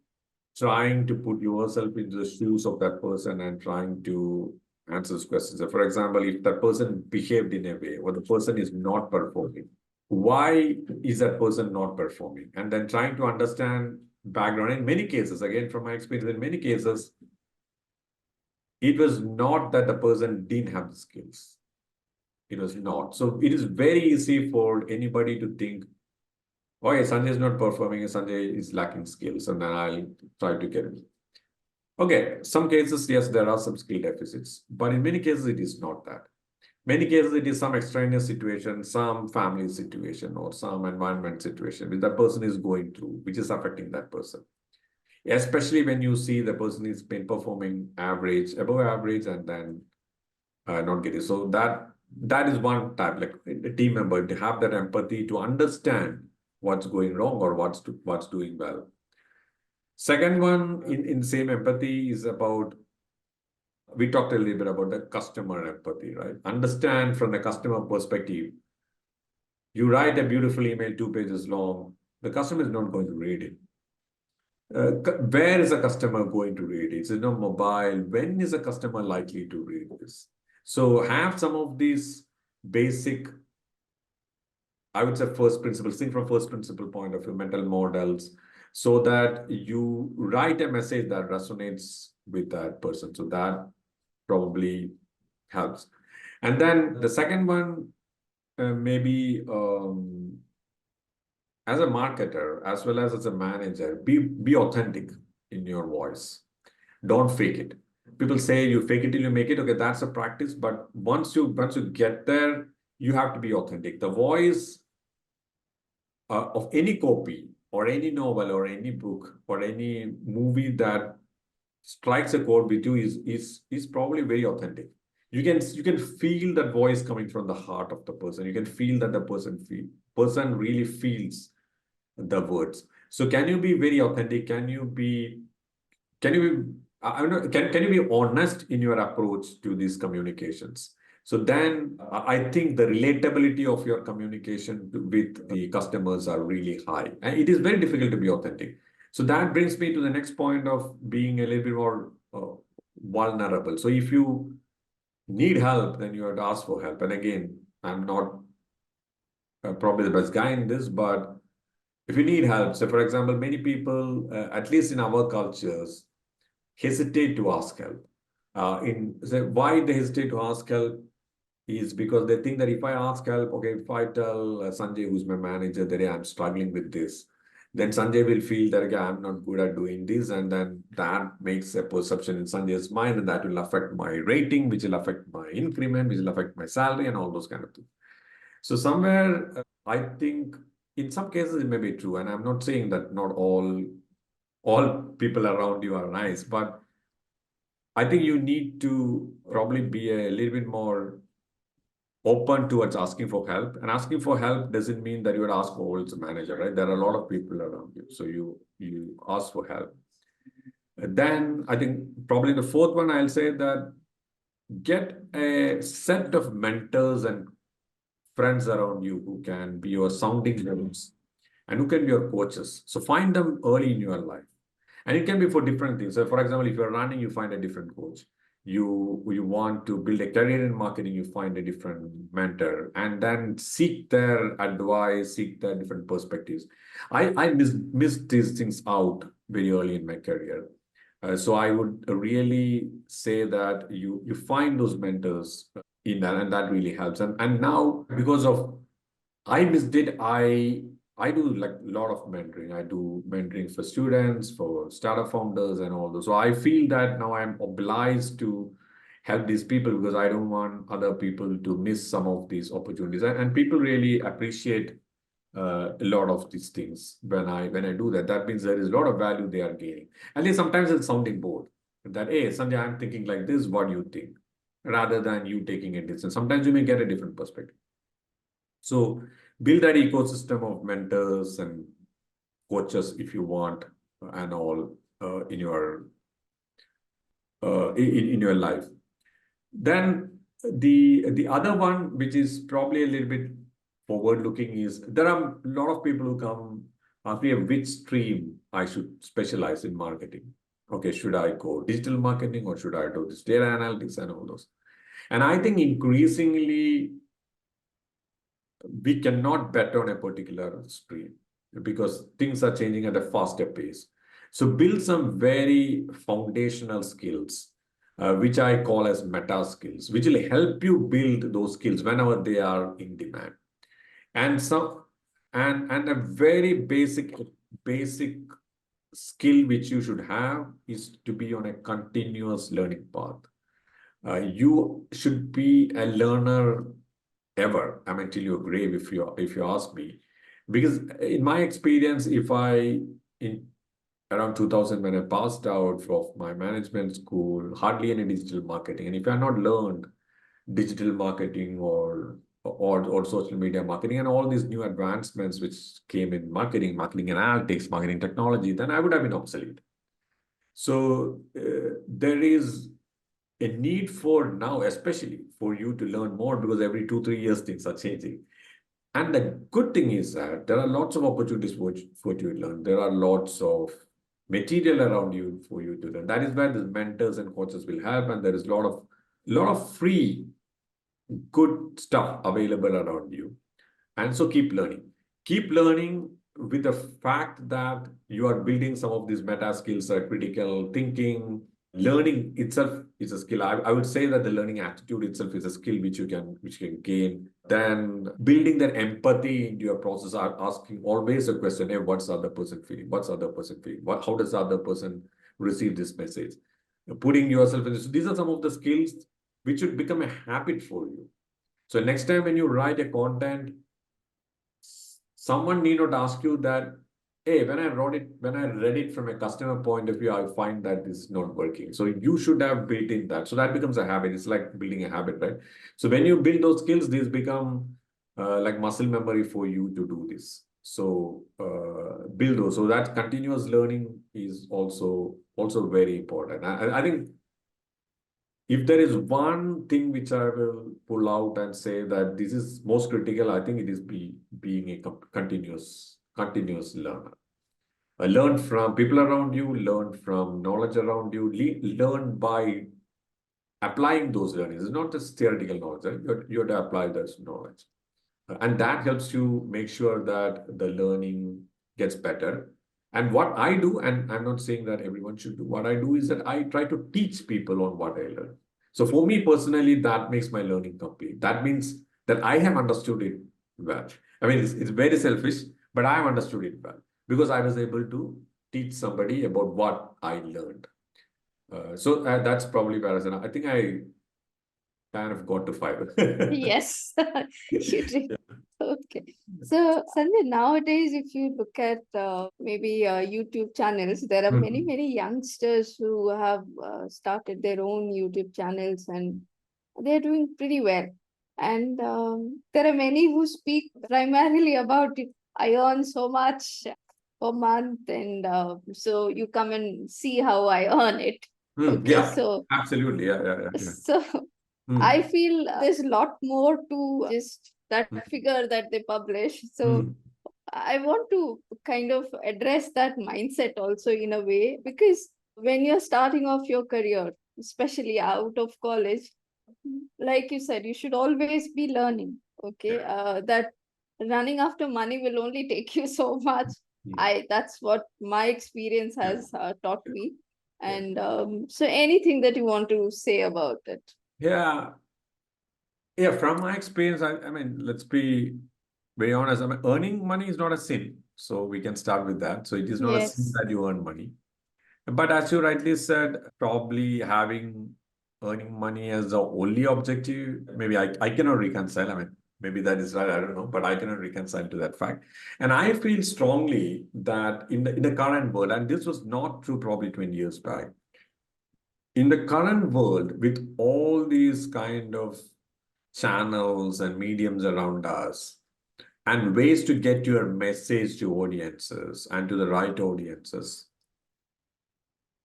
trying to put yourself into the shoes of that person and trying to answer those questions? So for example, if that person behaved in a way, or the person is not performing, why is that person not performing? And then trying to understand background. In many cases, again, from my experience, in many cases, it was not that the person didn't have the skills. It was not. So it is very easy for anybody to think, oh, yeah, Sanjay is not performing, Sanjay is lacking skills, and then I'll try to get it. Okay, some cases, yes, there are some skill deficits, but in many cases, it is not that. Many cases, it is some extraneous situation, some family situation, or some environment situation which that person is going through, which is affecting that person. Especially when you see the person is been performing average, above average, and then not getting. So that is one type, like a team member, to have that empathy to understand what's going wrong or what's doing well. Second one in same empathy is about, we talked a little bit about the customer empathy, right? Understand from the customer perspective. You write a beautiful email 2 pages long, the customer is not going to read it. Where is a customer going to read it? Is it on mobile? When is a customer likely to read this? So have some of these basic, I would say, first principles, think from first principle point of view, mental models, so that you write a message that resonates with that person. So that probably helps. And then the second one, maybe as a marketer, as well as a manager, be authentic in your voice. Don't fake it. People say you fake it till you make it. Okay, that's a practice. But once you get there, you have to be authentic. The voice of any copy or any novel or any book or any movie that strikes a chord with you is probably very authentic. You can feel that voice coming from the heart of the person. You can feel that the person really feels the words. So can you be very authentic? Can you be I don't know, can you be honest in your approach to these communications? So then I think the relatability of your communication with the customers are really high. And it is very difficult to be authentic. So that brings me to the next point of being a little bit more vulnerable. So if you need help, then you have to ask for help. And again, I'm not probably the best guy in this, but if you need help, so for example, many people, at least in our cultures, hesitate to ask help. Why they hesitate to ask help is because they think that if I ask help, okay, if I tell Sanjay, who's my manager, that I'm struggling with this, then Sanjay will feel that, okay, I'm not good at doing this, and then that makes a perception in Sanjay's mind, and that will affect my rating, which will affect my increment, which will affect my salary, and all those kind of things. So somewhere, I think in some cases it may be true, and I'm not saying that not all people around you are nice, but I think you need to probably be a little bit more open towards asking for help. And asking for help doesn't mean that you would ask for as a manager, right? There are a lot of people around you. So you ask for help. Then I think probably the fourth one, I'll say that get a set of mentors and friends around you who can be your sounding boards and who can be your coaches. So find them early in your life. And it can be for different things. So for example, if you're running, you find a different coach. You want to build a career in marketing, you find a different mentor, and then seek their advice, seek their different perspectives. I missed these things out very early in my career. So I would really say that you find those mentors in that, and that really helps. And now, because of I missed it, I do like a lot of mentoring. I do mentoring for students, for startup founders, and all those. So I feel that now I'm obliged to help these people because I don't want other people to miss some of these opportunities. And people really appreciate a lot of these things when I do that. That means there is a lot of value they are gaining. And then sometimes it's sounding bored. That, hey, Sanjay, I'm thinking like this. What do you think? Rather than you taking a distance. Sometimes you may get a different perspective. So build that ecosystem of mentors and coaches if you want, and all in your life. Then the other one, which is probably a little bit forward looking, is there are a lot of people who come ask me which stream I should specialize in marketing. Okay, should I go digital marketing or should I do this data analytics and all those? And I think increasingly we cannot bet on a particular stream because things are changing at a faster pace. So build some very foundational skills which I call as meta skills, which will help you build those skills whenever they are in demand. And some and a very basic skill which you should have is to be on a continuous learning path. You should be a learner ever. I mean, till your grave, if you ask me, because in my experience, if I in around 2000 when I passed out of my management school, hardly any digital marketing, and if I had not learned digital marketing or social media marketing and all these new advancements which came in marketing analytics, marketing technology, then I would have been obsolete. So there is a need for now, especially for you to learn more because every 2, 3 years things are changing. And the good thing is that there are lots of opportunities for you to learn. There are lots of material around you for you to learn. That is where the mentors and coaches will help, and there is a lot of free good stuff available around you. And so keep learning. Keep learning with the fact that you are building some of these meta skills, critical thinking. Learning itself is a skill. I would say that the learning attitude itself is a skill which you can gain. Then building that empathy into your process, asking always a question, hey, what's the other person feeling? What's the other person feeling? How does the other person receive this message? Putting yourself in this. These are some of the skills which should become a habit for you. So next time when you write a content, someone need not ask you that, hey, when I read it from a customer point of view, I find that this is not working. So you should have built in that. So that becomes a habit. It's like building a habit, right? So when you build those skills, these become like muscle memory for you to do this. So build those. So that continuous learning is also very important. I think if there is one thing which I will pull out and say that this is most critical, I think it is being a continuous learner. Learn from people around you, learn from knowledge around you, learn by applying those learnings. It's not just theoretical knowledge, right? You have to apply that knowledge. And that helps you make sure that the learning gets better. And what I do, and I'm not saying that everyone should do, what I do is that I try to teach people on what I learn. So for me personally, that makes my learning complete. That means that I have understood it well. I mean, it's very selfish, but I have understood it well because I was able to teach somebody about what I learned. So that's probably where I think I kind of got to five. Yes, you did. Okay. So, Sanjay, nowadays, if you look at maybe YouTube channels, there are many, Mhm. many youngsters who have started their own YouTube channels and they're doing pretty well. And there are many who speak primarily about it. I earn so much per month, and so you come and see how I earn it. Okay, Yeah, so absolutely. Yeah. so I Mm, feel there's a lot more to just that mm, figure that they publish. So mm. I want to kind of address that mindset also in a way, because when you're starting off your career, especially out of college, like you said, you should always be learning. Okay. Yeah. That running after money will only take you so much. Mm. That's what my experience Yeah. has taught me. Yeah. And so anything that you want to say about it? Yeah. Yeah. From my experience, I mean, let's be very honest. I mean, earning money is not a sin. So we can start with that. So it is not a sin Yes. that you earn money. But as you rightly said, probably having earning money as the only objective, maybe I cannot reconcile. I mean, maybe that is right, I don't know, but I cannot reconcile to that fact. And I feel strongly that in the current world, and this was not true probably 20 years back, in the current world, with all these kind of channels and mediums around us, and ways to get your message to audiences and to the right audiences,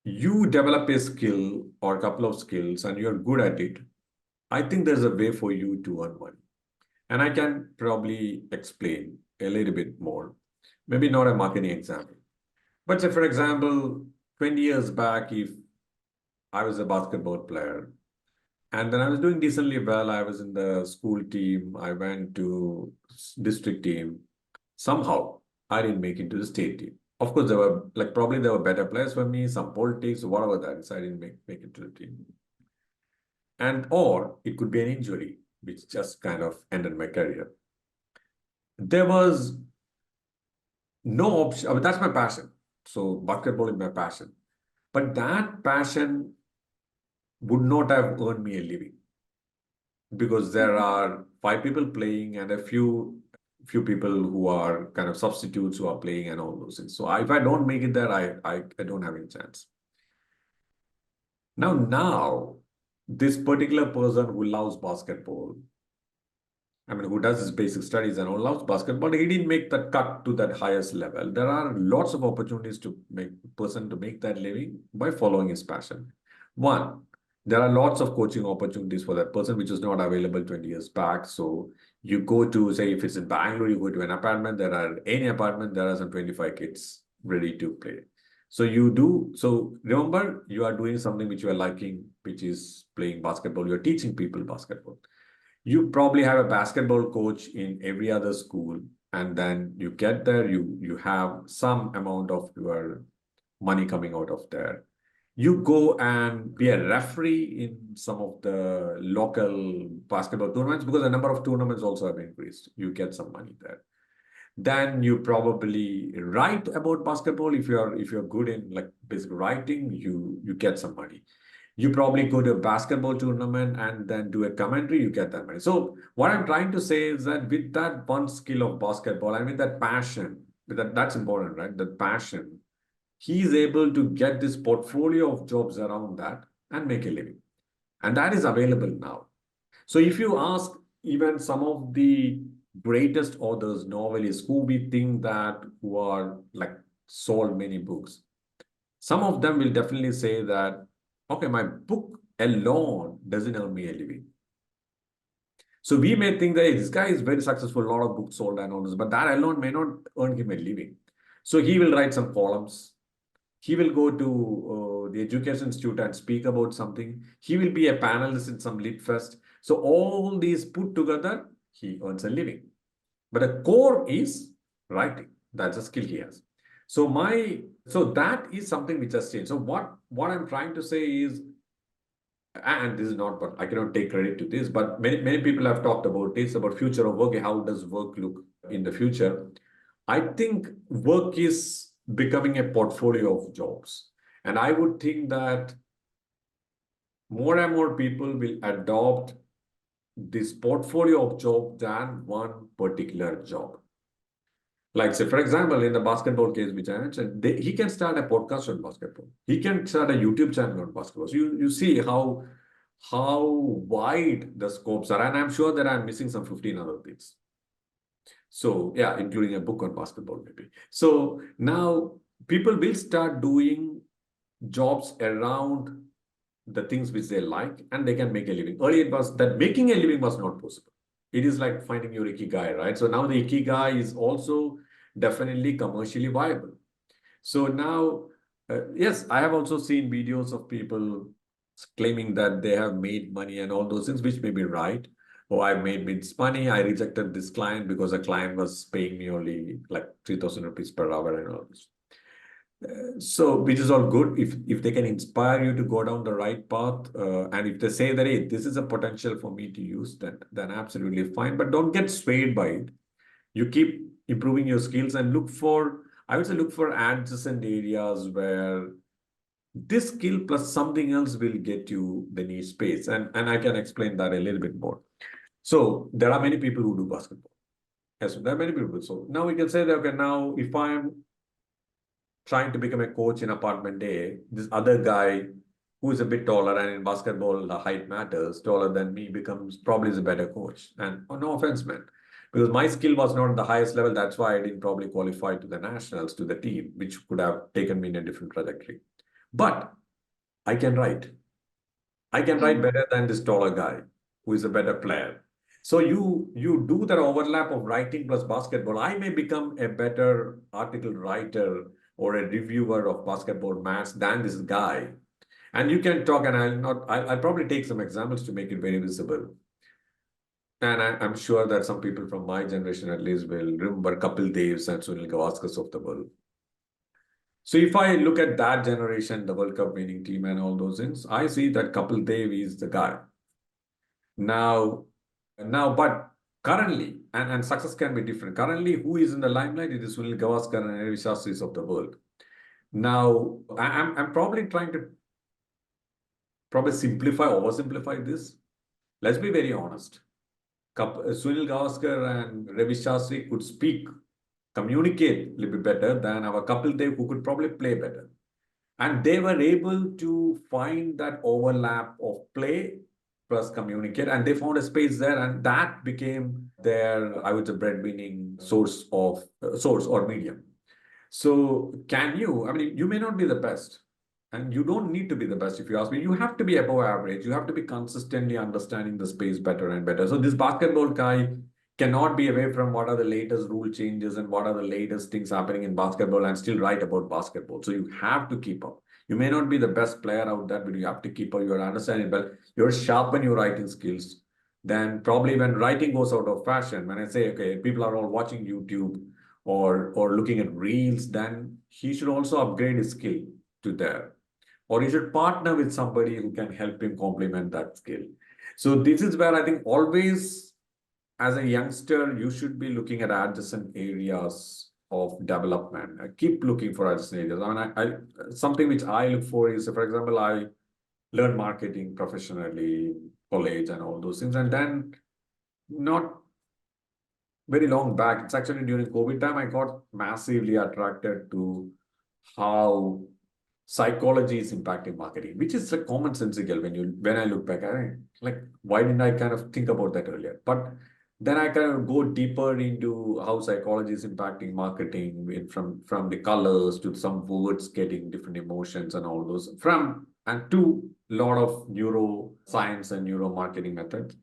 you develop a skill or a couple of skills and you're good at it, I think there's a way for you to earn money. And I can probably explain a little bit more. Maybe not a marketing example. But say, for example, 20 years back, if I was a basketball player and then I was doing decently well, I was in the school team, I went to district team. Somehow, I didn't make it to the state team. Of course, probably there were better players for me, some politics, whatever that is. I didn't make it to the team. and or it could be an injury, which just kind of ended my career. There was no option. I mean, that's my passion. So basketball is my passion. But that passion would not have earned me a living because there are five people playing and a few people who are kind of substitutes who are playing and all those things. So if I don't make it there, I don't have any chance. Now this particular person who loves basketball, I mean, who does his basic studies and all loves basketball, he didn't make that cut to that highest level. There are lots of opportunities to make person to make that living by following his passion. One, there are lots of coaching opportunities for that person, which was not available 20 years back. So you go to, say, if it's in Bangalore, you go to an apartment, there are any apartment, there are some 25 kids ready to play. So remember, you are doing something which you are liking, which is playing basketball. You're teaching people basketball. You probably have a basketball coach in every other school, and then you get there, you have some amount of your money coming out of there. You go and be a referee in some of the local basketball tournaments because the number of tournaments also have increased. You get some money there. Then you probably write about basketball. If you're good in like basic writing, you get some money. You probably go to a basketball tournament and then do a commentary, you get that money. So what I'm trying to say is that with that one skill of basketball, I mean that passion, that's important, right? That passion, he is able to get this portfolio of jobs around that and make a living. And that is available now. So if you ask even some of the greatest authors, novelists, who we think that who are like sold many books, some of them will definitely say that, okay, my book alone doesn't earn me a living. So we may think that, hey, this guy is very successful, a lot of books sold and all this, but that alone may not earn him a living. So he will write some columns. He will go to the Education Institute and speak about something. He will be a panelist in some lit fest. So all these put together, he earns a living. But the core is writing. That's a skill he has. So that is something which has changed. So what I'm trying to say is, and this is not, but I cannot take credit to this, but many people have talked about this, about future of work. How does work look in the future? I think work is becoming a portfolio of jobs. And I would think that more and more people will adopt this portfolio of job than one particular job. Like, say, for example, in the basketball case, which I mentioned, he can start a podcast on basketball. He can start a YouTube channel on basketball. So you see how wide the scopes are. And I'm sure that I'm missing some 15 other things. So yeah, including a book on basketball, maybe. So now people will start doing jobs around the things which they like, and they can make a living. Earlier, it was that making a living was not possible. It is like finding your ikigai, right? So now the ikigai is also definitely commercially viable. So now, yes, I have also seen videos of people claiming that they have made money and all those things, which may be right. Oh, I made this money. I rejected this client because the client was paying me only like 3,000 rupees per hour and all this. So, which is all good if they can inspire you to go down the right path, and if they say that, hey, this is a potential for me to use, then absolutely fine. But don't get swayed by it. You keep improving your skills and I would say look for adjacent areas where this skill plus something else will get you the niche space. And I can explain that a little bit more. So there are many people who do basketball. Yes, there are many people. So now we can say that, okay, now if I'm trying to become a coach in apartment A, this other guy who is a bit taller, and in basketball, the height matters, taller than me, becomes probably is a better coach. And oh, no offense, man, because my skill was not at the highest level. That's why I didn't probably qualify to the nationals, to the team, which could have taken me in a different trajectory. But I can write. I can write better than this taller guy who is a better player. So you do that overlap of writing plus basketball. I may become a better article writer or a reviewer of basketball match than this guy. And you can talk, and I'll probably take some examples to make it very visible. And I'm sure that some people from my generation at least will remember Kapil Devs and Sunil Gavaskars of the world. So if I look at that generation, the World Cup winning team and all those things, I see that Kapil Dev is the guy Now, but currently, and success can be different. Currently, who is in the limelight? It is Sunil Gavaskar and Ravi Shastris of the world. Now, I'm probably trying to oversimplify this. Let's be very honest. Sunil Gavaskar and Ravi Shastri could communicate a little bit better than our Kapil Dev, who could probably play better. And they were able to find that overlap of play plus communicate, and they found a space there, and that became their, I would say, breadwinning source or medium. So can you, I mean, you may not be the best, and you don't need to be the best if you ask me. You have to be above average. You have to be consistently understanding the space better and better. So this basketball guy cannot be away from what are the latest rule changes and what are the latest things happening in basketball and still write about basketball. So you have to keep up. You may not be the best player out there, but you have to keep up. You're understanding well. You're sharpen your writing skills. Then probably when writing goes out of fashion, when I say, okay, people are all watching YouTube or looking at reels, then he should also upgrade his skill to there. Or he should partner with somebody who can help him complement that skill. So this is where I think always as a youngster, you should be looking at adjacent areas of development. Keep looking for adjacent areas. I mean, something which I look for is, for example, I learned marketing professionally, college and all those things. And then not very long back, it's actually during COVID time, I got massively attracted to how psychology is impacting marketing, which is like commonsensical when I look back. Like, why didn't I kind of think about that earlier? But then I kind of go deeper into how psychology is impacting marketing from the colors to some words getting different emotions and all those and to a lot of neuroscience and neuromarketing methods.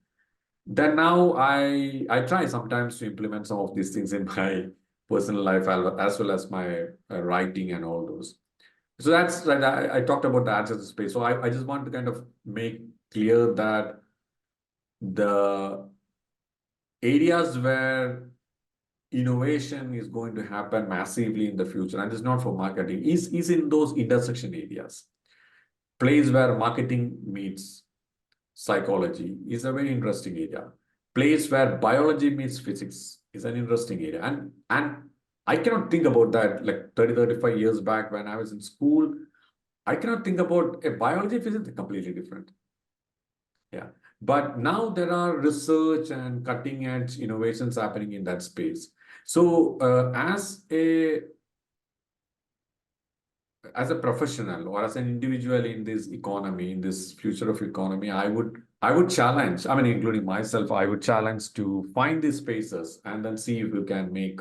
Then now I try sometimes to implement some of these things in my personal life as well as my writing and all those. So that's like I talked about the access space. So I just want to kind of make clear that the areas where innovation is going to happen massively in the future, and it's not for marketing, is in those intersection areas. Place where marketing meets psychology is a very interesting area. Place where biology meets physics is an interesting area. And I cannot think about that like 35 years back when I was in school. I cannot think about a biology physics completely different. Yeah. But now there are research and cutting edge innovations happening in that space. So as a professional or as an individual in this economy, in this future of economy, I would challenge, I mean, including myself, I would challenge to find these spaces and then see if you can make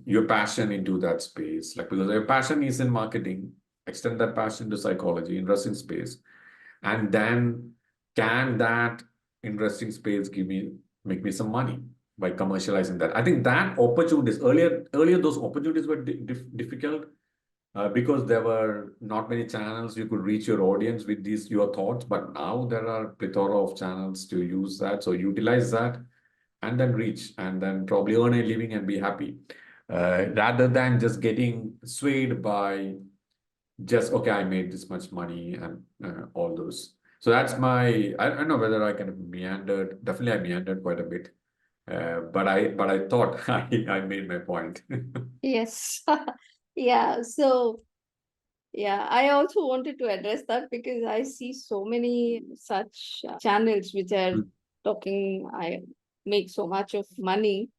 your passion into that space. Like, because your passion is in marketing, extend that passion to psychology, interesting space. And then can that interesting space make me some money by commercializing that? I think that opportunities earlier those opportunities were difficult because there were not many channels you could reach your audience with your thoughts, but now there are plethora of channels to use that. So utilize that and then reach and then probably earn a living and be happy. Rather than just getting swayed by just, okay, I made this much money and all those. So that's I don't know whether I kind of meandered. Definitely I meandered quite a bit. But I thought I made my point. Yes. Yeah. So, yeah, I also wanted to address that because I see so many such channels which are talking, I make so much of money.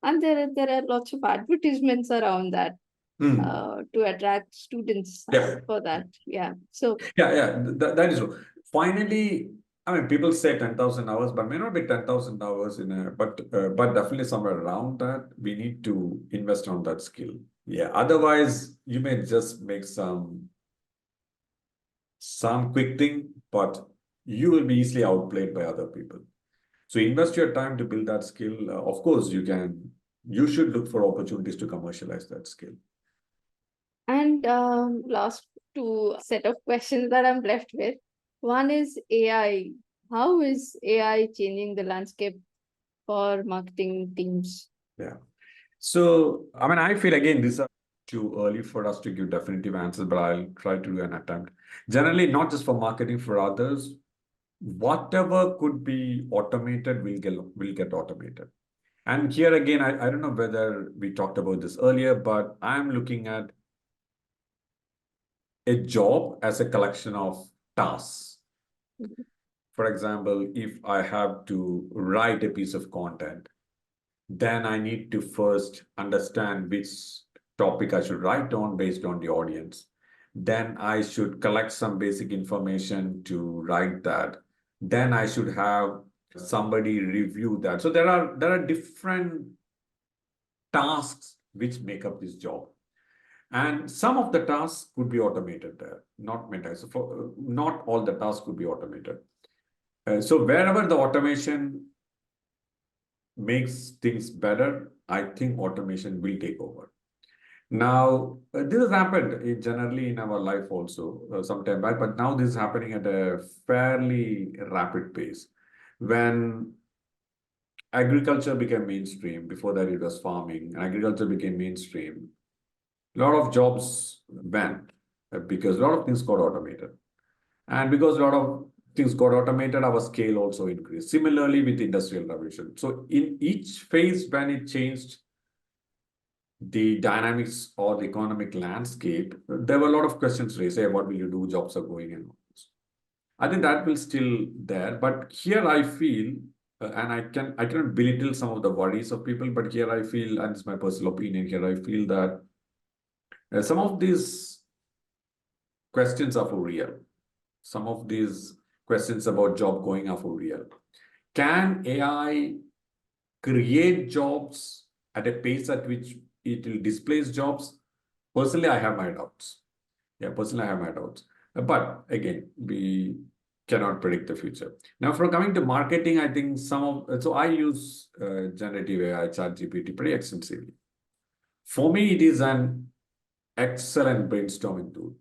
And there are lots of advertisements around that to attract students Yeah. for that. Yeah. So, Yeah, that is true. Finally, I mean, people say 10,000 hours, but may not be 10,000 hours but definitely somewhere around that, we need to invest on that skill. Yeah, otherwise you may just make some quick thing, but you will be easily outplayed by other people. So invest your time to build that skill. Of course, you should look for opportunities to commercialize that skill. and last two set of questions that I'm left with. One is AI. How is AI changing the landscape for marketing teams? Yeah. So, I mean, I feel again, these are too early for us to give definitive answers, but I'll try to do an attempt. Generally, not just for marketing, for others. whatever could be automated will get automated. And here again, I don't know whether we talked about this earlier, but I'm looking at a job as a collection of tasks. Mhm. For example, if I have to write a piece of content, then I need to first understand which topic I should write on based on the audience. Then I should collect some basic information to write that. Then I should have somebody review that. So there are different tasks which make up this job. And some of the tasks could be automated there, not many. So not all the tasks could be automated. So wherever the automation makes things better, I think automation will take over. Now, this has happened generally in our life also some time back, but now this is happening at a fairly rapid pace. When agriculture became mainstream, before that it was farming, and agriculture became mainstream, a lot of jobs went because a lot of things got automated. And because a lot of things got automated, our scale also increased. Similarly with industrial revolution. So in each phase when it changed the dynamics or the economic landscape, there were a lot of questions raised. Hey, what will you do? Jobs are going and all this. I think that will still there. But here I feel, and I cannot belittle some of the worries of people, but here I feel, and it's my personal opinion, here I feel that some of these questions are for real. Some of these questions about job going are for real. Can AI create jobs at a pace at which it will displace jobs? Personally, I have my doubts. Yeah, personally, I have my doubts. But again, we cannot predict the future. Now, for coming to marketing, I think so I use generative AI, ChatGPT pretty extensively. For me, it is an excellent brainstorming tool.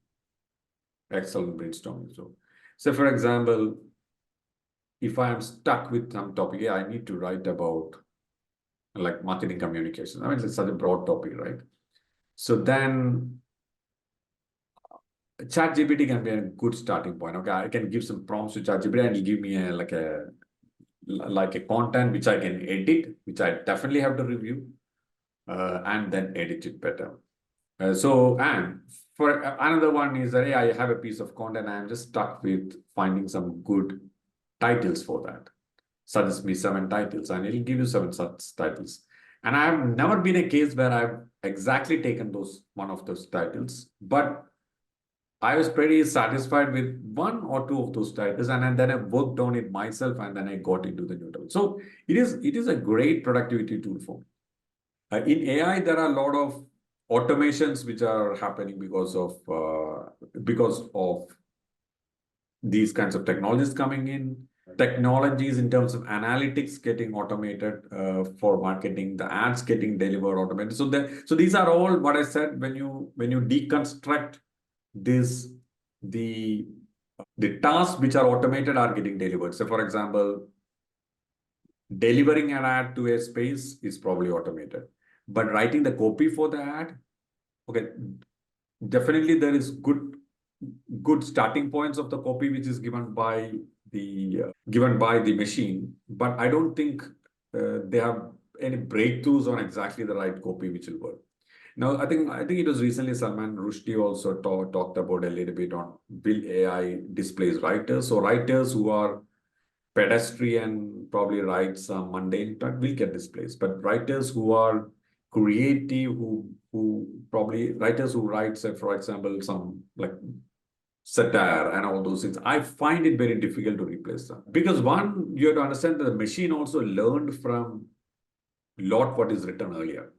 Excellent brainstorming tool. So, for example, if I am stuck with some topic, yeah, I need to write about like marketing communication. I mean, it's such a broad topic, right? So then ChatGPT can be a good starting point. Okay, I can give some prompts to ChatGPT and it'll give me a content which I can edit, which I definitely have to review, and then edit it better. And for another one is that hey, I have a piece of content. I'm just stuck with finding some good titles for that. Suggest me 7 titles, and it'll give you 7 such titles. And I have never been a case where I've exactly taken one of those titles, but I was pretty satisfied with 1 or 2 of those titles, and then I worked on it myself, and then I got into the new title. So it is a great productivity tool for me. In AI, there are a lot of automations which are happening because of these kinds of technologies coming in, technologies in terms of analytics getting automated for marketing, the ads getting delivered automated. So these are all what I said. When you deconstruct this, the the tasks which are automated are getting delivered. So, for example, delivering an ad to a space is probably automated, but writing the copy for the ad, okay, definitely there is good starting points of the copy which is given by the machine, but I don't think they have any breakthroughs on exactly the right copy which will work. Now, I think it was recently Salman Rushdie also talked about a little bit on will AI displace writers. So writers who are pedestrian probably write some mundane but will get displaced. But writers who are creative, who probably writers who write, say, for example, some like satire and all those things, I find it very difficult to replace them. Because one, you have to understand that the machine also learned from lot what is written earlier.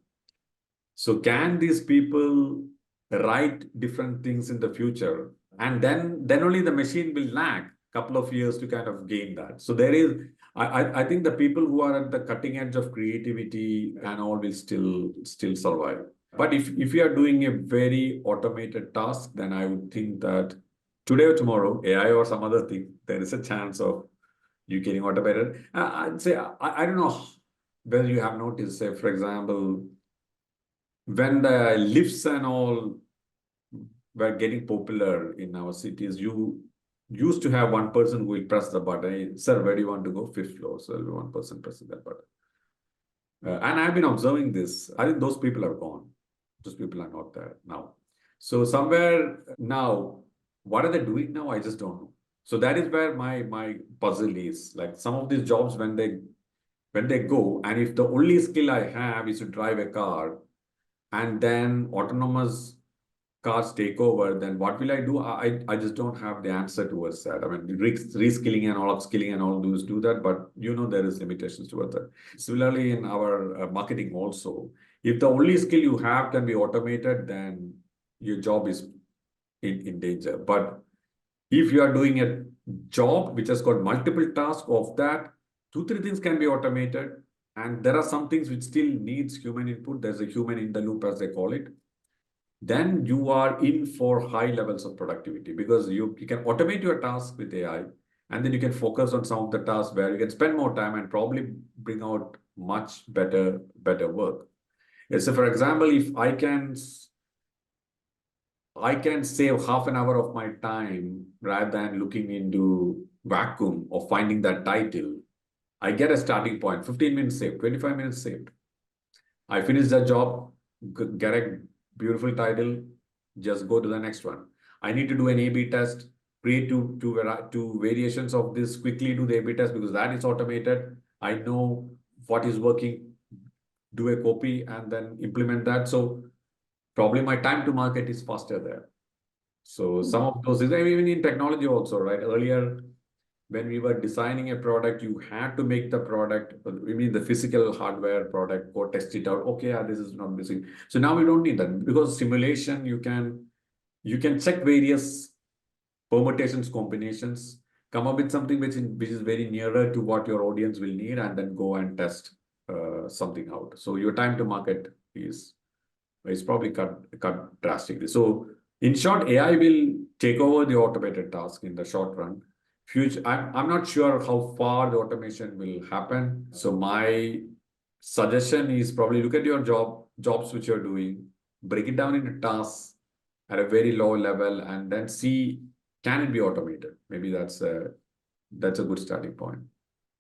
So can these people write different things in the future? And then only the machine will lag a couple of years to kind of gain that. So there is, I think the people who are at the cutting edge of creativity and all will still survive. But if you are doing a very automated task, then I would think that today or tomorrow, AI or some other thing, there is a chance of you getting automated. I'd say, I don't know whether you have noticed, say, for example, when the lifts and all were getting popular in our cities, used to have one person who will press the button. Hey, sir, where do you want to go? Fifth floor. So there'll be one person pressing that button. And I've been observing this. I think those people are gone. Those people are not there now. So somewhere now, what are they doing now? I just don't know. So that is where my puzzle is. Like some of these jobs when they go, and if the only skill I have is to drive a car, and then autonomous cars take over, then what will I do? I just don't have the answer towards that. I mean, reskilling and all upskilling and all those do that, but there is limitations towards that. Similarly, in our marketing also, if the only skill you have can be automated, then your job is in danger. But if you are doing a job which has got multiple tasks of that, 2, 3 things can be automated. And there are some things which still needs human input. There's a human in the loop, as they call it. Then you are in for high levels of productivity because you can automate your task with AI, and then you can focus on some of the tasks where you can spend more time and probably bring out much better work. So for example, if I can save half an hour of my time rather than looking into vacuum or finding that title. I get a starting point, 15 minutes saved, 25 minutes saved. I finish that job, get a beautiful title, just go to the next one. I need to do an A/B test, create two variations of this, quickly do the A/B test because that is automated. I know what is working, do a copy and then implement that. So probably my time to market is faster there. So some of those is even in technology also, right? Earlier, when we were designing a product, you had to make the product, we mean the physical hardware product, go test it out. Okay, this is not missing. So now we don't need that because simulation, you can check various permutations, combinations, come up with something which is very nearer to what your audience will need, and then go and test something out. So your time to market is probably cut drastically. So in short, AI will take over the automated task in the short run. Future, I'm not sure how far the automation will happen. So my suggestion is probably look at your jobs which you're doing, break it down into tasks at a very low level, and then see can it be automated. Maybe that's a good starting point.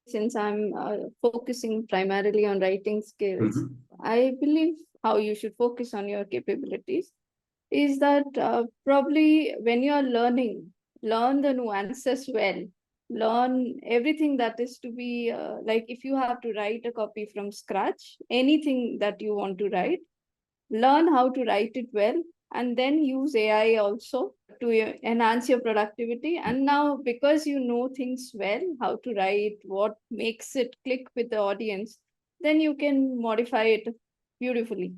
Since I'm focusing primarily on writing skills, Mhm. I believe how you should focus on your capabilities is that probably when you are learning, learn the nuances well, learn everything that is to be like if you have to write a copy from scratch, anything that you want to write, learn how to write it well, and then use AI also to enhance your productivity. And now, because you know things well, how to write, what makes it click with the audience, then you can modify it beautifully.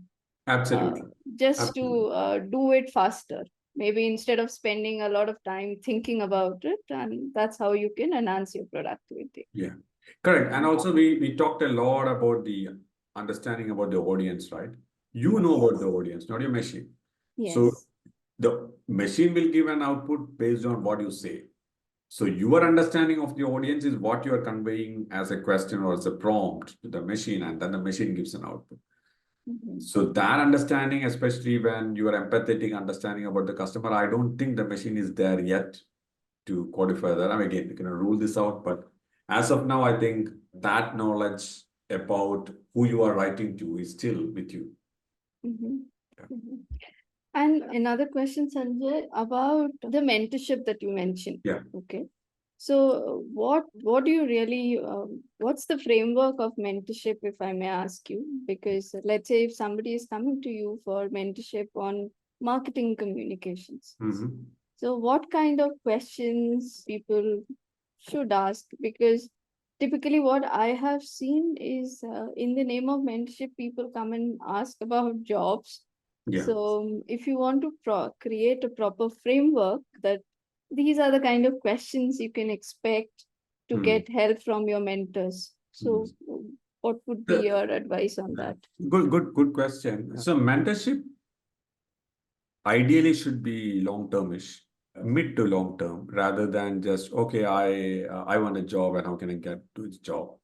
Absolutely. Just to Absolutely. do it faster. Maybe instead of spending a lot of time thinking about it, and that's how you can enhance your productivity. Yeah, correct. And also we talked a lot about the understanding about the audience, right? You know about the audience, not your machine. So Yes. the machine will give an output based on what you say. So your understanding of the audience is what you are conveying as a question or as a prompt to the machine, and then the machine gives an output. Mhm. So that understanding, especially when you are empathetic understanding about the customer, I don't think the machine is there yet to codify that. I mean, again, you can rule this out, but as of now, I think that knowledge about who you are writing to is still with you. Mhm. Yeah. Mhm. And another question, Sanjay, about the mentorship that you mentioned. Yeah. Okay. So what do you really what's the framework of mentorship, if I may ask you? Because let's say if somebody is coming to you for mentorship on marketing communications, Mm-hmm. so what kind of questions people should ask? Because typically what I have seen is in the name of mentorship, people come and ask about jobs. Yeah. So if you want to create a proper framework that these are the kind of questions you can expect to Mm. get help from your mentors. So what would be The- your advice on that? good question. So mentorship ideally should be long-termish, mid to long term, rather than just okay, I want a job and how can I get to this job?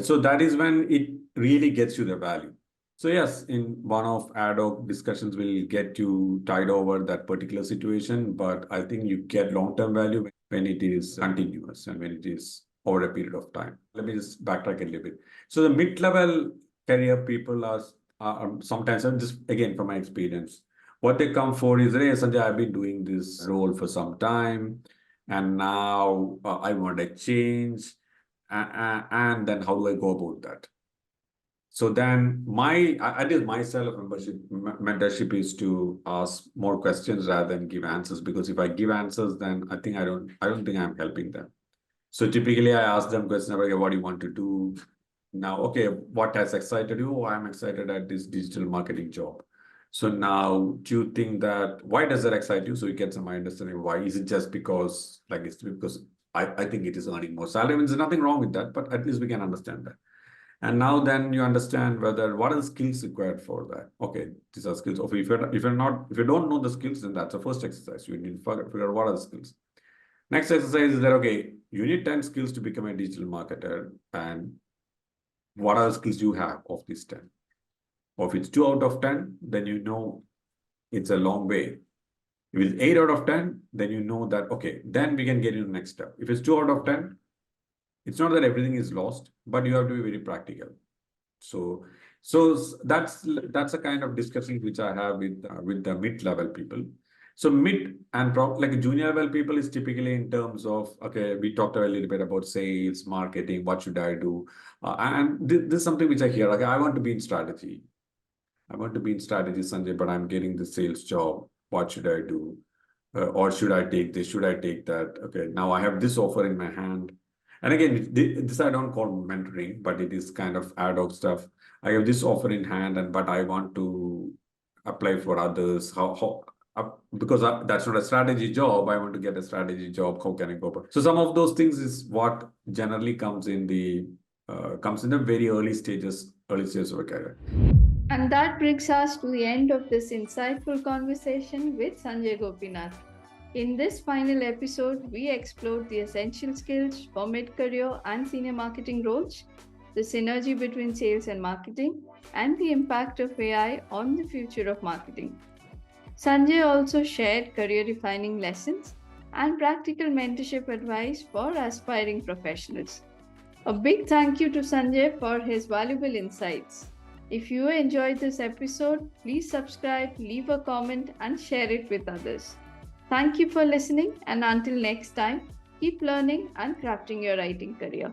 So that is when it really gets you the value. So yes, in one of ad hoc discussions will get you tied over that particular situation, but I think you get long-term value when it is continuous and when it is over a period of time. Let me just backtrack a little bit. So the mid-level career people are sometimes, and just again from my experience, what they come for is, hey, Sanjay, I've been doing this role for some time, and now I want a change. And then how do I go about that? So then I did myself mentorship is to ask more questions rather than give answers, because if I give answers, then I don't think I'm helping them. So typically I ask them questions about, okay, what do you want to do now? Okay, what has excited you? Oh, I'm excited at this digital marketing job. So now, do you think that, why does that excite you? So you get some understanding why. Is it just because, like, it's because I think it is earning more salary? I mean, there's nothing wrong with that, but at least we can understand that. And now then you understand whether what are the skills required for that. Okay, these are skills. If you don't know the skills, then that's the first exercise. You need to figure out what are the skills. Next exercise is that, okay, you need 10 skills to become a digital marketer. And what are the skills you have of these 10? Or if it's 2 out of 10, then you know it's a long way. If it's 8 out of 10, then you know that, okay, then we can get into the next step. If it's 2 out of 10, it's not that everything is lost, but you have to be very practical. So that's a kind of discussion which I have with the mid-level people. So mid and like junior level people is typically in terms of, okay, we talked a little bit about sales, marketing, what should I do? And this is something which I hear, okay, I want to be in strategy. I want to be in strategy, Sanjay, but I'm getting the sales job. What should I do? Or should I take this? Should I take that? Okay, now I have this offer in my hand. And again, this I don't call mentoring, but it is kind of ad hoc stuff. I have this offer in hand, but I want to apply for others. Because that's not a strategy job. I want to get a strategy job. How can I go? So some of those things is what generally comes in the very early stages of a career. And that brings us to the end of this insightful conversation with Sanjay Gopinath. In this final episode, we explored the essential skills for mid-career and senior marketing roles, the synergy between sales and marketing, and the impact of AI on the future of marketing. Sanjay also shared career-defining lessons and practical mentorship advice for aspiring professionals. A big thank you to Sanjay for his valuable insights. If you enjoyed this episode, please subscribe, leave a comment, and share it with others. Thank you for listening, and until next time, keep learning and crafting your writing career.